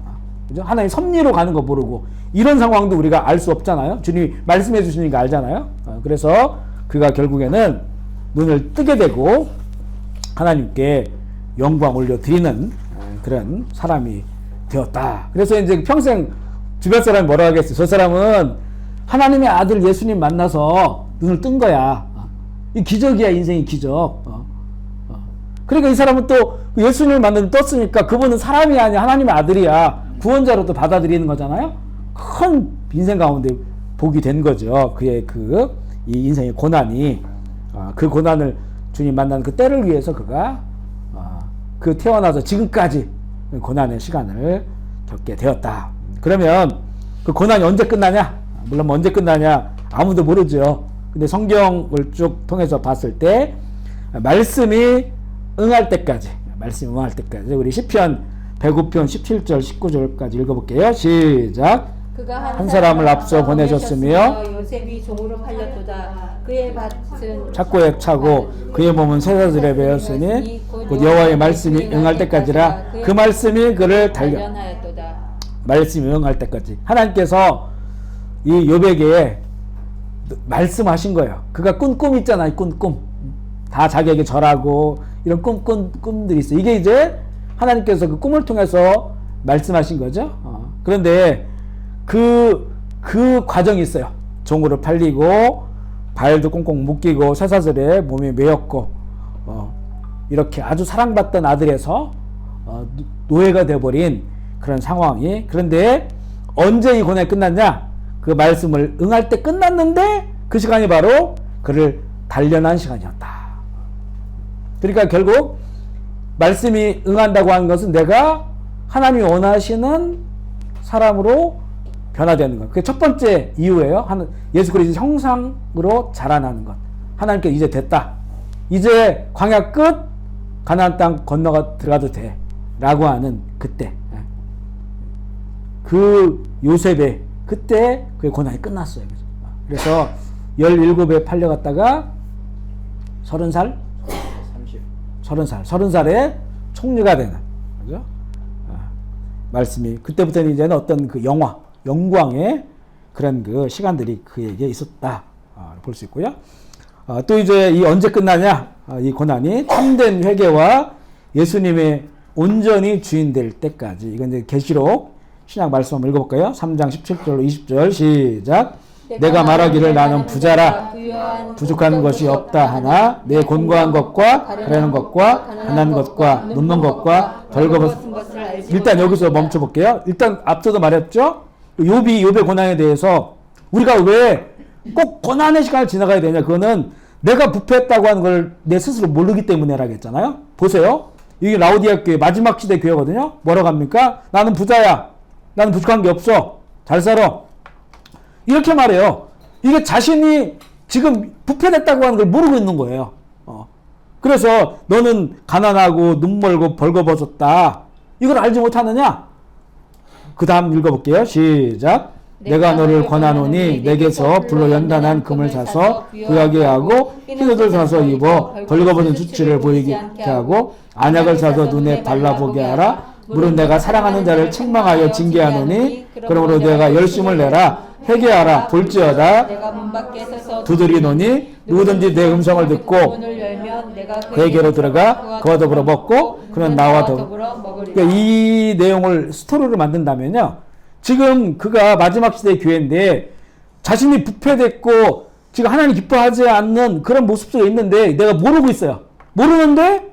그죠? 하나님 섭리로 가는 거 모르고 이런 상황도 우리가 알 수 없잖아요. 주님이 말씀해 주시니까 알잖아요. 그래서 그가 결국에는 눈을 뜨게 되고 하나님께 영광 올려드리는 그런 사람이 되었다. 그래서 이제 평생 주변 사람이 뭐라 하겠어요? 저 사람은 하나님의 아들 예수님 만나서 눈을 뜬 거야. 이 기적이야, 인생이 기적. 그러니까 이 사람은 또 예수님을 만나서 떴으니까 그분은 사람이 아니야, 하나님의 아들이야. 구원자로 또 받아들이는 거잖아요. 큰 인생 가운데 복이 된 거죠. 그의 이 인생의 고난이, 그 고난을 주님 만난 그 때를 위해서 그가 그 태어나서 지금까지 고난의 시간을 겪게 되었다. 그러면 그 고난이 언제 끝나냐? 물론 언제 끝나냐 아무도 모르죠. 근데 성경을 쭉 통해서 봤을 때 말씀이 응할 때까지 우리 시편 105편 17절 19절까지 읽어볼게요. 시작. 그가 한 사람을 앞서 보내셨으며 요셉이 종으로 팔렸도다. 그의 밭은 착고에 차고 그의 몸은 쇠사슬에 베었으니 곧 여호와의 말씀이 응할 때까지라. 그 말씀이 그를 단련하였도다. 말씀이 응할 때까지 하나님께서 이 욥에게 말씀하신 거예요. 그가 꾼 꿈 있잖아요. 꾼 꿈. 다 자기에게 절하고 이런 꿈들이 있어요. 이게 이제 하나님께서 그 꿈을 통해서 말씀하신 거죠. 그런데 그 과정이 있어요. 종으로 팔리고 발도 꽁꽁 묶이고 쇠사슬에 몸이 매였고 이렇게 아주 사랑받던 아들에서 노예가 되어버린 그런 상황이. 그런데 언제 이 고난이 끝났냐? 그 말씀을 응할 때 끝났는데 그 시간이 바로 그를 단련한 시간이었다. 그러니까 결국 말씀이 응한다고 하는 것은 내가 하나님이 원하시는 사람으로 변화되는 것. 그게 첫 번째 이유예요. 예수 그리스도 형상으로 자라나는 것. 하나님께 이제 됐다. 이제 광야 끝, 가나안 땅 건너가 들어가도 돼. 라고 하는 그때. 그 요셉의 그때 그의 고난이 끝났어요. 그래서 17에 팔려갔다가 30살? 30살에 총리가 되는, 그죠? 말씀이, 그때부터는 이제는 어떤 그 영광의 그런 그 시간들이 그에게 있었다. 볼 수 있고요. 또 이제 이 언제 끝나냐? 이 고난이 참된 회개와 예수님의 온전히 주인 될 때까지. 이건 이제 계시록 신약 말씀 한번 읽어볼까요? 3장 17절로 20절 시작. 내가 말하기를 나는 부자라 부족한 것이 없다 하나 내 곤고한 것과 가려는 것과 가난한 것과 눕는 것과 벌거벗은 것을 일단 여기서 멈춰볼게요. 일단 앞서도 말했죠. 욥의 고난에 대해서 우리가 왜 꼭 고난의 시간을 지나가야 되냐? 그거는 내가 부패했다고 하는 걸 내 스스로 모르기 때문에라고 했잖아요. 보세요. 이게 라오디아 교회 마지막 시대 교회거든요. 뭐라고 합니까? 나는 부자야. 나는 부족한 게 없어. 잘 살아. 이렇게 말해요. 이게 자신이 지금 부패됐다고 하는 걸 모르고 있는 거예요. 그래서 너는 가난하고 눈멀고 벌거벗었다. 이걸 알지 못하느냐? 그 다음 읽어볼게요. 시작. 내가 너를 권하노니 내게서 불로 연단한 금을 사서 구하게 하고 흰옷을 사서 입어 벌거벗은 수치를 보이게 하고 안약을 사서 눈에 발라보게 하라. 물은 내가 사랑하는 자를 책망하여 징계하노니 그러므로 내가 열심을 내라. 회개하라. 볼지어다 내가 문 밖에 서서 두드리노니 누구든지 내 음성을 듣고 문을 열면 내가 그에게로 들어가 그와 더불어 먹고 그는 나와 더불어 먹으리라. 그러니까 이 내용을 스토리를 만든다면요. 지금 그가 마지막 시대의 교회인데 자신이 부패됐고 지금 하나님 기뻐하지 않는 그런 모습 속에 있는데 내가 모르고 있어요. 모르는데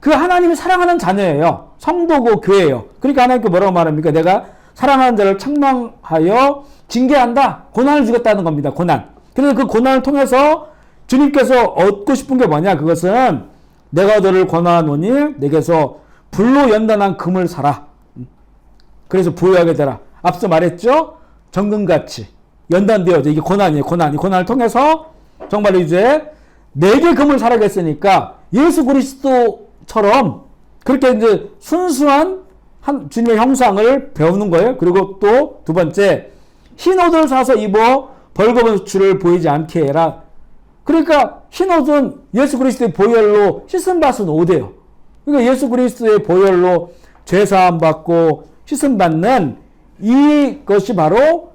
그 하나님이 사랑하는 자녀예요. 성도고 교회예요. 그러니까 하나님께 뭐라고 말합니까? 내가 사랑하는 자를 책망하여 징계한다. 고난을 주겠다는 겁니다. 고난. 그래서 그 고난을 통해서 주님께서 얻고 싶은 게 뭐냐? 그것은 내가 너를 권하노니 내게서 불로 연단한 금을 사라. 그래서 부유하게 되라. 앞서 말했죠? 정금같이 연단되어져. 이게 고난이에요. 고난. 이 고난을 통해서 정말 이제 내게 금을 사라겠으니까 예수 그리스도처럼 그렇게 이제 순수한 주님의 형상을 배우는 거예요. 그리고 또 두 번째, 흰 옷을 사서 입어 벌거벗은 줄을 보이지 않게 해라. 그러니까 흰 옷은 예수 그리스도의 보혈로 씻음받은 옷이에요. 그러니까 예수 그리스도의 보혈로 죄사함 받고 씻음받는 이것이 바로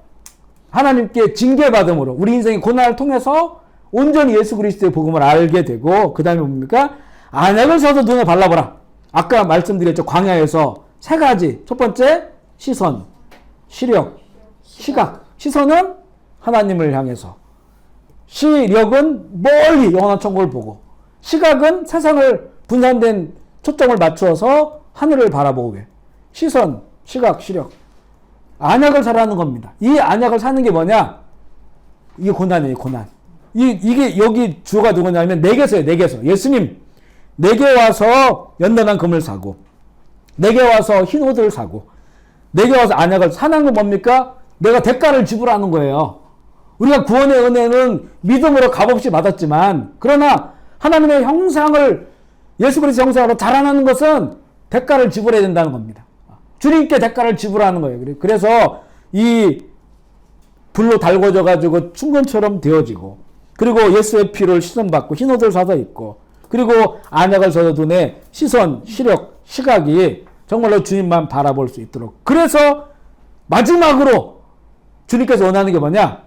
하나님께 징계받음으로 우리 인생의 고난을 통해서 온전히 예수 그리스도의 복음을 알게 되고, 그 다음에 뭡니까? 안약을 사서 눈에 발라보라. 아까 말씀드렸죠. 광야에서 세 가지. 첫 번째, 시선, 시력, 시각. 시선은 하나님을 향해서, 시력은 멀리 영원한 천국을 보고, 시각은 세상을 분산된 초점을 맞추어서 하늘을 바라보게. 시선, 시각, 시력. 안약을 사라는 겁니다. 이 안약을 사는 게 뭐냐? 이게 고난이에요, 고난. 이게 여기 주가 누구냐면 내게서요, 내게서. 예수님, 내게 와서 연단한 금을 사고, 내게 와서 흰 옷을 사고, 내게 와서 안약을 사는 건 뭡니까? 내가 대가를 지불하는 거예요. 우리가 구원의 은혜는 믿음으로 값없이 받았지만, 그러나 하나님의 형상을, 예수 그리스도 형상으로 자라나는 것은 대가를 지불해야 된다는 겁니다. 주님께 대가를 지불하는 거예요. 그래서 이 불로 달궈져 가지고 충건처럼 되어지고, 그리고 예수의 피를 시선받고 흰 옷을 사서 입고, 그리고 안약을 사서 눈에 시선, 시력, 시각이 정말로 주님만 바라볼 수 있도록. 그래서 마지막으로 주님께서 원하는 게 뭐냐?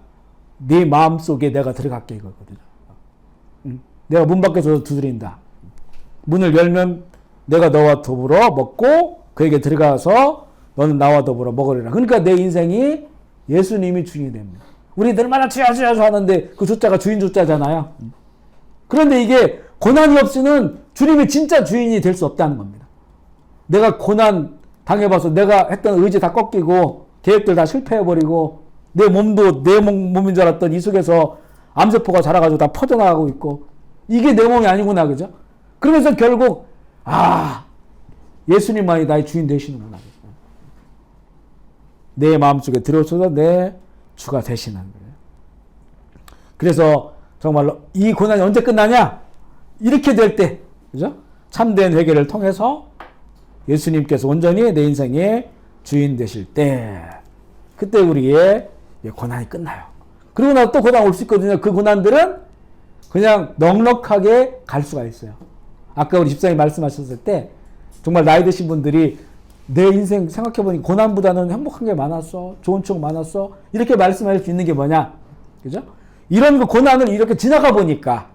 네 마음속에 내가 들어갈게 이거거든요. 내가 문 밖에서 두드린다. 문을 열면 내가 너와 더불어 먹고 그에게 들어가서 너는 나와 더불어 먹으리라. 그러니까 내 인생이 예수님이 주인이 됩니다. 우리 늘마다 주여 하는데 그 주자가 주인 주자잖아요. 그런데 이게 고난이 없이는 주님이 진짜 주인이 될 수 없다는 겁니다. 내가 고난 당해봐서 내가 했던 의지 다 꺾이고 계획들 다 실패해버리고 내 몸도 내 몸인 줄 알았던 이 속에서 암세포가 자라가지고 다 퍼져나가고 있고, 이게 내 몸이 아니구나, 그죠? 그러면서 결국 예수님만이 나의 주인 되시는구나. 내 마음속에 들어오셔서 내 주가 되시는 거예요. 그래서 정말로 이 고난이 언제 끝나냐? 이렇게 될 때, 그죠? 참된 회개를 통해서 예수님께서 온전히 내 인생의 주인 되실 때, 그때 우리의 고난이 끝나요. 그리고 나서 또 고난 올 수 있거든요. 그 고난들은 그냥 넉넉하게 갈 수가 있어요. 아까 우리 집사님 말씀하셨을 때 정말 나이 드신 분들이 내 인생 생각해보니 고난보다는 행복한 게 많았어, 좋은 추억 많았어, 이렇게 말씀할 수 있는 게 뭐냐, 그죠? 이런 그 고난을 이렇게 지나가 보니까,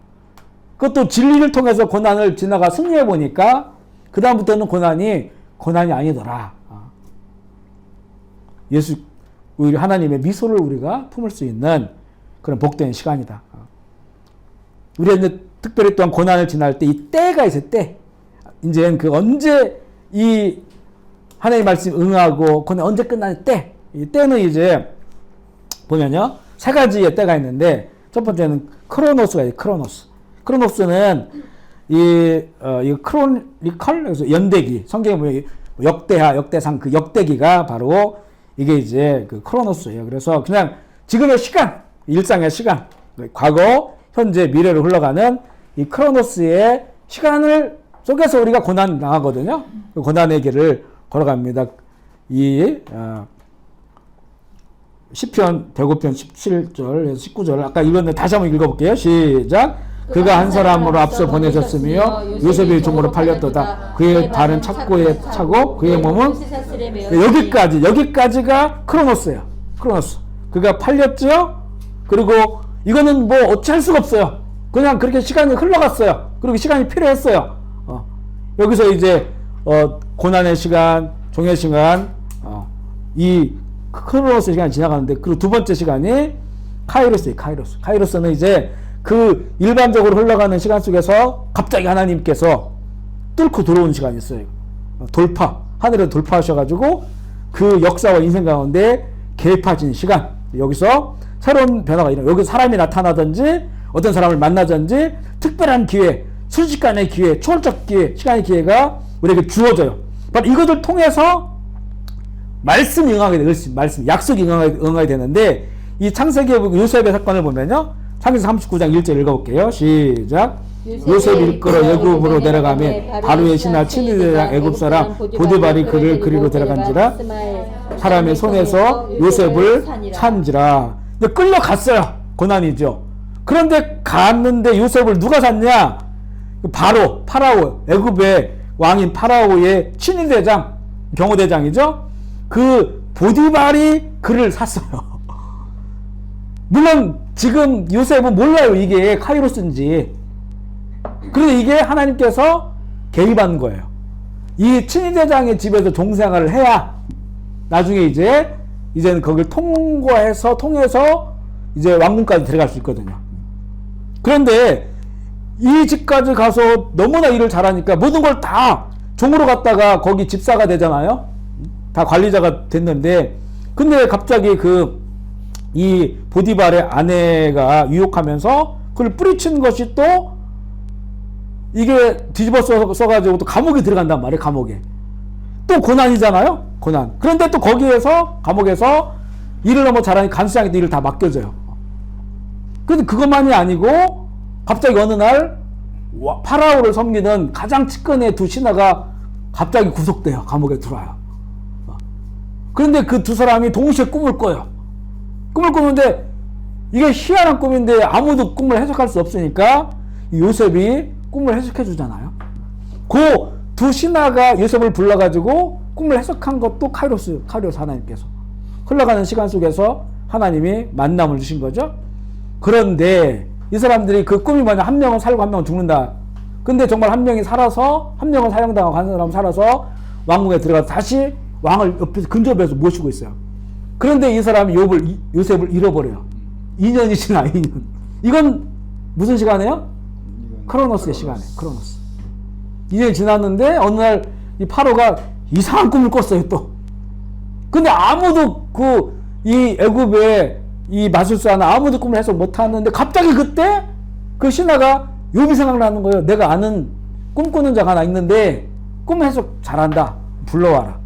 그것도 진리를 통해서 고난을 지나가 승리해 보니까 그 다음부터는 고난이 아니더라. 예수, 우리 하나님의 미소를 우리가 품을 수 있는 그런 복된 시간이다. 우리가 특별히 또한 고난을 지날 때 이 때가 있어요. 때. 이제 그 언제 이 하나님의 말씀 응하고 고난 언제 끝나는 때. 이 때는 이제 보면요, 세 가지의 때가 있는데, 첫 번째는 크로노스가 있어요. 크로노스는 이 크로니컬, 그래서 연대기, 성경에 보면 역대하, 역대상, 그 역대기가 바로 이게 이제 그 크로노스예요. 그래서 그냥 지금의 시간, 일상의 시간, 과거, 현재, 미래로 흘러가는 이 크로노스의 시간을 속에서 우리가 고난 당하거든요. 그 고난의 길을 걸어갑니다. 이 시편 105편 17절에서 19절, 아까 읽었는데 다시 한번 읽어볼게요. 시작. 그가 한 사람으로 앞서 보내셨으며 요셉의 종으로 팔렸도다. 그의 발은 착고에 차고 그의 몸은, 여기까지가 크로노스예요. 크로노스. 그가 팔렸죠. 그리고 이거는 뭐 어찌할 수가 없어요. 그냥 그렇게 시간이 흘러갔어요. 그리고 시간이 필요했어요. 여기서 이제 고난의 시간, 종의 시간, 이 크로노스 시간이 지나가는데, 그리고 두 번째 시간이 카이로스예요. 카이로스는 이제 그 일반적으로 흘러가는 시간 속에서 갑자기 하나님께서 뚫고 들어온 시간이 있어요. 돌파, 하늘에 돌파하셔가지고 그 역사와 인생 가운데 개입하신 시간. 여기서 새로운 변화가 일어나요. 여기 사람이 나타나든지 어떤 사람을 만나든지 특별한 기회, 순식간의 기회, 초월적 기회, 시간의 기회가 우리에게 주어져요. 바로 이것을 통해서 말씀이 응하게 돼요. 말씀, 약속이 응하게 되는데, 이 창세기 요셉의 사건을 보면요. 창세기 39장 1절 읽어볼게요. 시작. 요셉이 이끌어 애굽으로 내려가며 바로의 신하 친위대장 애굽 사람 보디발이 그를 그리로 데려간지라 사람의 손에서 요셉을 산지라. 끌려갔어요. 고난이죠. 그런데 갔는데 요셉을 누가 샀냐? 파라오, 애굽의 왕인 파라오의 친위대장, 경호대장이죠. 그 보디발이 그를 샀어요. 물론 지금 요셉은 몰라요. 이게 카이로스인지. 그런데 이게 하나님께서 개입한 거예요. 이 친위대장의 집에서 종생활을 해야 나중에 이제는 거길 통해서 이제 왕궁까지 들어갈 수 있거든요. 그런데 이 집까지 가서 너무나 일을 잘하니까 모든 걸 다 종으로 갔다가 거기 집사가 되잖아요. 다 관리자가 됐는데, 근데 갑자기 이 보디발의 아내가 유혹하면서 그걸 뿌리친 것이 또 이게 뒤집어 써가지고 또 감옥에 들어간단 말이에요. 감옥에. 또 고난이잖아요. 고난. 그런데 또 거기에서 감옥에서 일을 너무 잘하니 간수장한테 일을 다 맡겨줘요. 근데 그것만이 아니고 갑자기 어느 날 파라오를 섬기는 가장 측근의 두 신하가 갑자기 구속돼요. 감옥에 들어와요. 그런데 그 두 사람이 동시에 꿈을 꿔요. 꿈을 꾸는데 이게 희한한 꿈인데 아무도 꿈을 해석할 수 없으니까 요셉이 꿈을 해석해 주잖아요. 그 두 신하가 요셉을 불러가지고 꿈을 해석한 것도 카이로스 하나님께서 흘러가는 시간 속에서 하나님이 만남을 주신 거죠. 그런데 이 사람들이 그 꿈이 뭐냐, 한 명은 살고 한 명은 죽는다. 근데 정말 한 명이 살아서, 한 명은 사형당하고 한 사람은 살아서 왕궁에 들어가서 다시 왕을 옆에서 근접해서 모시고 있어요. 그런데 이 사람이 요셉을 잃어버려요. 2년이 지나. 2년. 이건 무슨 시간이에요? 크로노스의 시간이에요. 크로노스. 2년이 지났는데 어느 날 이 파로가 이상한 꿈을 꿨어요. 또. 근데 아무도 이 애굽의 이 마술사는 아무도 꿈을 해석 못하는데 갑자기 그때 그 신하가 욥이 생각나는 거예요. 내가 아는 꿈꾸는 자가 하나 있는데 꿈 해석 잘한다. 불러와라.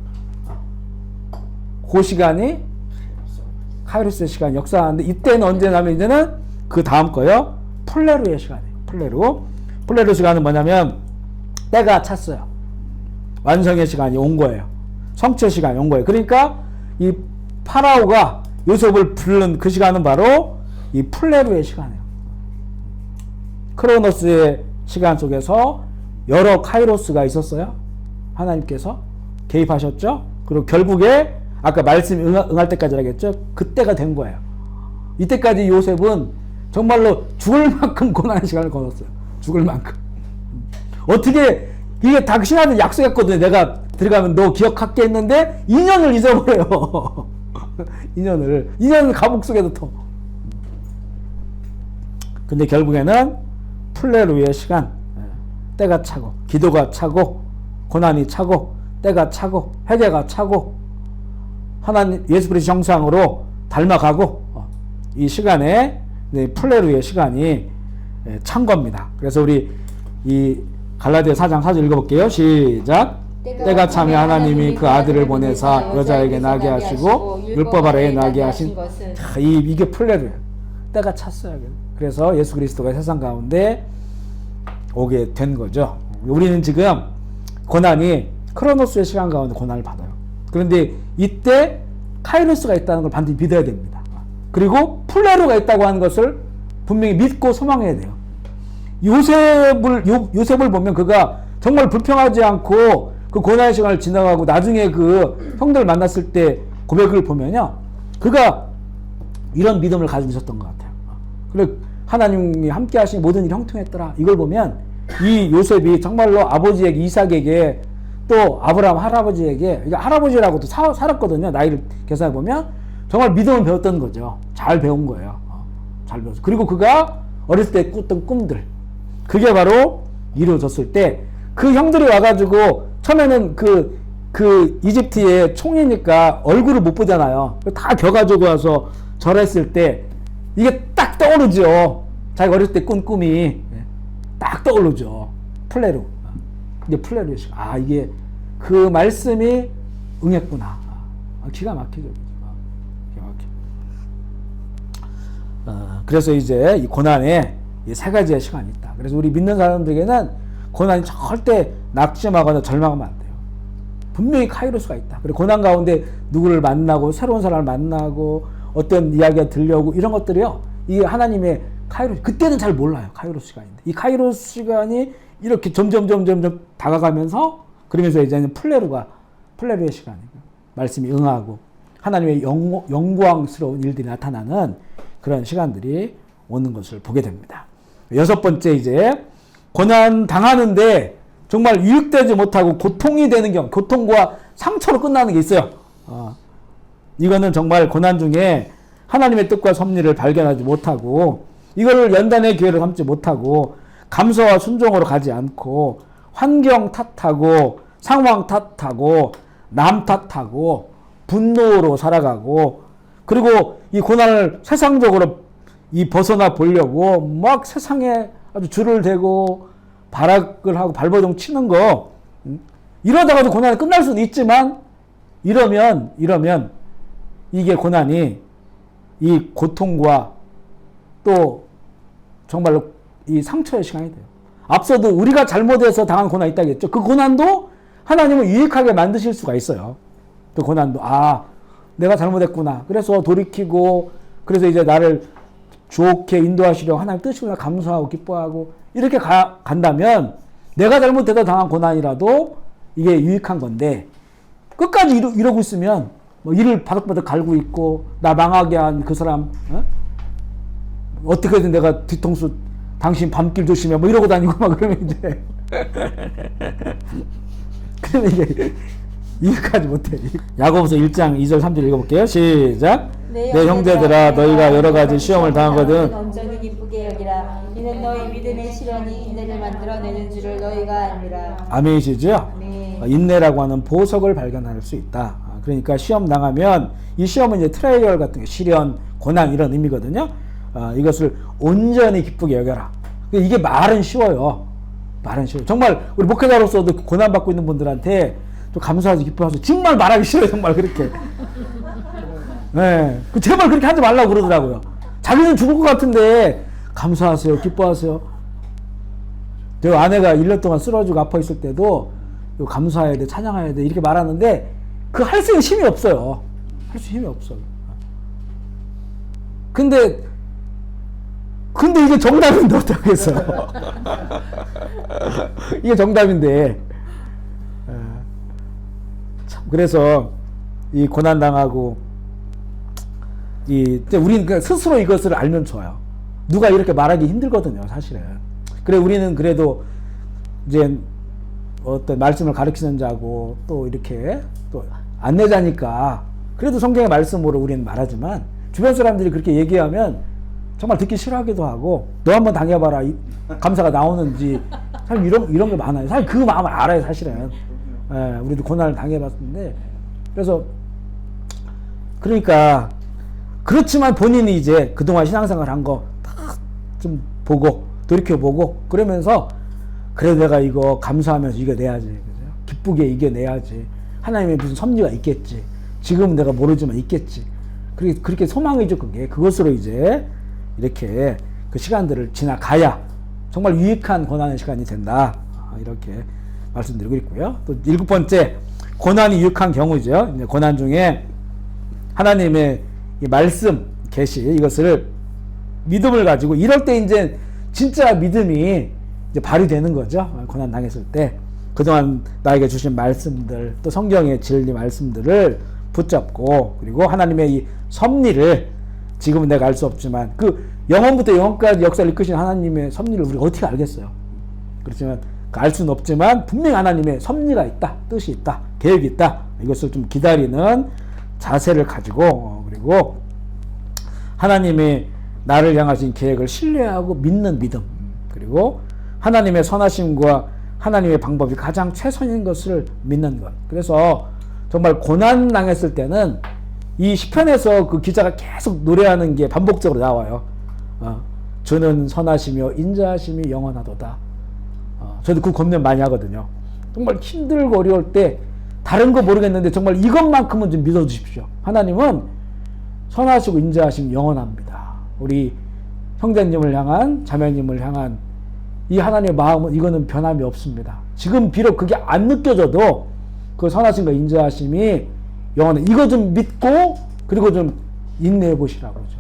그 시간이 카이로스의 시간, 역사하는데 이때는 언제냐면 이제는 그 다음 거요. 플레루의 시간이에요. 플레루 시간은 뭐냐면 때가 찼어요. 완성의 시간이 온 거예요. 성취의 시간이 온 거예요. 그러니까 이 파라오가 요셉을 부른 그 시간은 바로 이 플레루의 시간이에요. 크로노스의 시간 속에서 여러 카이로스가 있었어요. 하나님께서 개입하셨죠. 그리고 결국에 아까 말씀이 응할 때까지 하겠죠. 그때가 된 거예요. 이때까지 요셉은 정말로 죽을 만큼 고난의 시간을 거뒀어요. 죽을 만큼. 어떻게 이게 당신한테 약속했거든요. 내가 들어가면 너 기억할게 했는데 2년을 잊어버려요. 2년을 감옥 속에서 더. 근데 결국에는 플레루의 시간, 때가 차고 기도가 차고 고난이 차고 때가 차고 회개가 차고 하나님 예수 그리스도 형상으로 닮아가고 이 시간에 플레루의 시간이 찬 겁니다. 그래서 우리 이 갈라디아 4장 4절 읽어볼게요. 시작. 때가 차면 하나님이 그 아들을 보내사 여자에게 나게 하시고 율법 아래에 나게 하신 이게 플레루예요. 때가 찼어요. 그래서 예수 그리스도가 세상 가운데 오게 된 거죠. 우리는 지금 고난이 크로노스의 시간 가운데 고난을 받아요. 그런데 이때 카이로스가 있다는 걸 반드시 믿어야 됩니다. 그리고 플레루가 있다고 하는 것을 분명히 믿고 소망해야 돼요. 요셉을 보면 그가 정말 불평하지 않고 그 고난의 시간을 지나가고 나중에 그 형들 만났을 때 고백을 보면요. 그가 이런 믿음을 가지고 있었던 것 같아요. 그래 하나님이 함께 하신 모든 일이 형통했더라. 이걸 보면 이 요셉이 정말로 아버지에게 이삭에게 또 아브라함 할아버지에게 할아버지라고도 살았거든요. 나이를 계산해 보면 정말 믿음을 배웠던 거죠. 잘 배운 거예요. 잘 배웠어. 그리고 그가 어렸을 때 꿨던 꿈들 그게 바로 이루어졌을 때 그 형들이 와가지고 처음에는 그 이집트의 총이니까 얼굴을 못 보잖아요. 다 겨가지고 와서 절했을 때 이게 딱 떠오르죠. 자기가 어렸을 때 꾼 꿈이 딱 떠오르죠. 플레루. 이게 플레루의 시간. 아, 이게 그 말씀이 응했구나. 기가 막히죠. 기가 막혀. 그래서 이제 이 고난에 이 세 가지의 시간이 있다. 그래서 우리 믿는 사람들에게는 고난이 절대 낙심하거나 절망하면 안 돼요. 분명히 카이로스가 있다. 그리고 고난 가운데 누구를 만나고 새로운 사람을 만나고 어떤 이야기가 들려오고 이런 것들이요. 이게 하나님의 카이로스. 그때는 잘 몰라요. 카이로스 시간인데. 이 카이로스 시간이 이렇게 점점 다가가면서 그러면서 이제는 플레루의 시간이고 말씀이 응하고 하나님의 영광스러운 일들이 나타나는 그런 시간들이 오는 것을 보게 됩니다. 여섯 번째 이제 고난 당하는데 정말 유익되지 못하고 고통이 되는 경우, 고통과 상처로 끝나는 게 있어요. 이거는 정말 고난 중에 하나님의 뜻과 섭리를 발견하지 못하고 이거를 연단의 기회를 삼지 못하고 감사와 순종으로 가지 않고 환경 탓하고 상황 탓하고 남 탓하고 분노로 살아가고 그리고 이 고난을 세상적으로 벗어나 보려고 막 세상에 아주 줄을 대고 발악을 하고 발버둥 치는 거 이러다가도 고난이 끝날 수는 있지만 이러면 이게 고난이 이 고통과 또 정말로 이 상처의 시간이 돼요. 앞서도 우리가 잘못해서 당한 고난이 있다고 했죠. 그 고난도 하나님은 유익하게 만드실 수가 있어요. 그 고난도 내가 잘못했구나. 그래서 돌이키고 그래서 이제 나를 좋게 인도하시려고 하나님 뜻이구나 감사하고 기뻐하고 이렇게 간다면 내가 잘못해서 당한 고난이라도 이게 유익한 건데 끝까지 이러고 있으면 뭐 이를 바득바득 갈고 있고 나 망하게 한 그 사람 어떻게든 내가 뒤통수 당신 밤길 조심해 뭐 이러고 다니고 막 그러면 이제 그러면 이게 이해하지 못해. 야고보서 1장 2절 3절 읽어볼게요. 시작. 내 형제들아 너희가 여러 가지 시험을 당하거든 온전히 기쁘게 여기라. 이는 너희 믿음의 시련이 인내를 만들어내는 줄을 너희가 아니라. 아멘이시죠? 네. 인내라고 하는 보석을 발견할 수 있다. 그러니까 시험 당하면 이 시험은 이제 트라이얼 같은 게 시련, 고난 이런 의미거든요. 이것을 온전히 기쁘게 여겨라. 이게 말은 쉬워요. 말은 쉬워요. 정말 우리 목회자로서도 고난 받고 있는 분들한테 좀 감사하지 기뻐하지 정말 말하기 싫어요. 정말 그렇게. 네, 제발 그렇게 하지 말라고 그러더라고요. 자기는 죽을 것 같은데 감사하세요, 기뻐하세요. 제 아내가 1년 동안 쓰러지고 아파 있을 때도 감사해야 돼, 찬양해야 돼 이렇게 말하는데 그 할 수 있는 힘이 없어요. 할 수 힘이 없어요. 근데 이게 정답인데 어떡하겠어요. 이게 정답인데. 참 그래서 이 고난 당하고 우리는 스스로 이것을 알면 좋아요. 누가 이렇게 말하기 힘들거든요, 사실은. 그래 우리는 그래도 이제 어떤 말씀을 가르치는 자고 또 이렇게 또 안내자니까 그래도 성경의 말씀으로 우리는 말하지만 주변 사람들이 그렇게 얘기하면 정말 듣기 싫어하기도 하고 너 한번 당해봐라 감사가 나오는지 사실 이런 게 많아요. 사실 그 마음을 알아요, 사실은. 우리도 고난을 당해봤는데 그래서 그러니까 그렇지만 본인이 이제 그동안 신앙생활 한 거 좀 보고 돌이켜보고 그러면서 그래 내가 이거 감사하면서 이겨내야지, 그죠? 기쁘게 이겨내야지. 하나님의 무슨 섭리가 있겠지. 지금은 내가 모르지만 있겠지. 그렇게 소망이죠. 그것으로 이제 이렇게 그 시간들을 지나가야 정말 유익한 고난의 시간이 된다. 이렇게 말씀드리고 있고요. 또 7번째 고난이 유익한 경우죠. 이제 고난 중에 하나님의 이 말씀 계시 이것을 믿음을 가지고 이럴 때 이제 진짜 믿음이 이제 발휘되는 거죠. 고난 당했을 때 그동안 나에게 주신 말씀들 또 성경의 진리 말씀들을 붙잡고 그리고 하나님의 이 섭리를 지금은 내가 알 수 없지만 그 영원부터 영원까지 역사를 이끄신 하나님의 섭리를 우리가 어떻게 알겠어요. 그렇지만 알 수는 없지만 분명히 하나님의 섭리가 있다, 뜻이 있다, 계획이 있다. 이것을 좀 기다리는 자세를 가지고 그리고 하나님의 나를 향하신 계획을 신뢰하고 믿는 믿음 그리고 하나님의 선하심과 하나님의 방법이 가장 최선인 것을 믿는 것. 그래서 정말 고난 당했을 때는 이 시편에서 그 기자가 계속 노래하는 게 반복적으로 나와요. 주는 선하시며 인자하심이 영원하도다. 저도 그 고민 많이 하거든요. 정말 힘들고 어려울 때 다른 거 모르겠는데 정말 이것만큼은 좀 믿어주십시오. 하나님은 선하시고 인자하심 영원합니다. 우리 형제님을 향한, 자매님을 향한 이 하나님의 마음은 이거는 변함이 없습니다. 지금 비록 그게 안 느껴져도 그 선하심과 인자하심이 영원해. 이거 좀 믿고 그리고 좀 인내해 보시라고죠.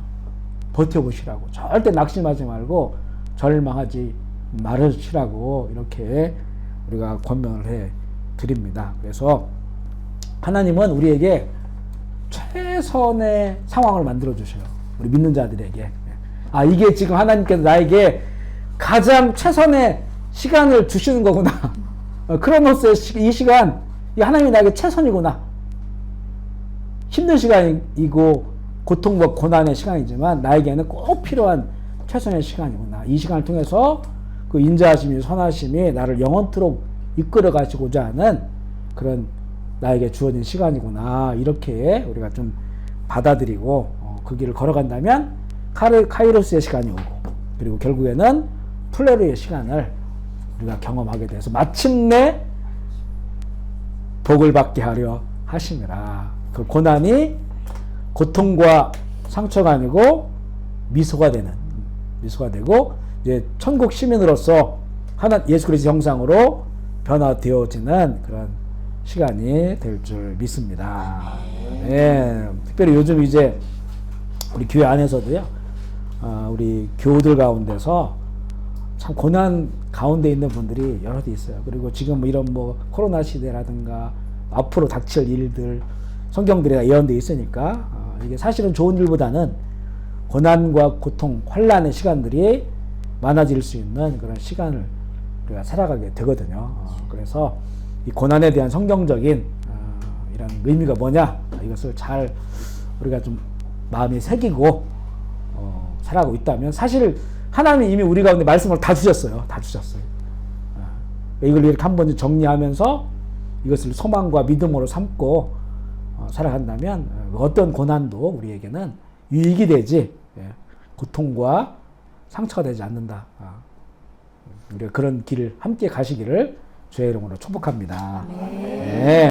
버텨 보시라고. 절대 낙심하지 말고 절망하지 말으시라고 이렇게 우리가 권면을 해 드립니다. 그래서 하나님은 우리에게 최선의 상황을 만들어 주셔요. 우리 믿는 자들에게. 아, 이게 지금 하나님께서 나에게 가장 최선의 시간을 주시는 거구나. 크로노스의 이 시간, 이 하나님이 나에게 최선이구나. 힘든 시간이고 고통과 고난의 시간이지만 나에게는 꼭 필요한 최선의 시간이구나. 이 시간을 통해서 그 인자하심이, 선하심이 나를 영원토록 이끌어 가시고자 하는 그런 나에게 주어진 시간이구나. 이렇게 우리가 좀 받아들이고 그 길을 걸어간다면 카이로스의 시간이 오고 그리고 결국에는 플레루의 시간을 우리가 경험하게 돼서 마침내 복을 받게 하려 하심이라. 그 고난이 고통과 상처가 아니고 미소가 되고 이제 천국 시민으로서 예수 그리스도 형상으로 변화되어지는 그런 시간이 될 줄 믿습니다. 예, 특별히 요즘 이제 우리 교회 안에서도요, 우리 교우들 가운데서 참 고난 가운데 있는 분들이 여럿 있어요. 그리고 지금 이런 코로나 시대라든가 앞으로 닥칠 일들 성경들에 예언되어 있으니까 이게 사실은 좋은 일보다는 고난과 고통, 환난의 시간들이 많아질 수 있는 그런 시간을 우리가 살아가게 되거든요. 그래서 이 고난에 대한 성경적인 이런 의미가 뭐냐, 이것을 잘 우리가 좀 마음에 새기고 살아가고 있다면 사실 하나님이 이미 우리 가운데 말씀을 다 주셨어요. 이걸 이렇게 한번 정리하면서 이것을 소망과 믿음으로 삼고 살아간다면 어떤 고난도 우리에게는 유익이 되지 고통과 상처가 되지 않는다. 우리가 그런 길을 함께 가시기를 주의 이름으로 축복합니다. 네.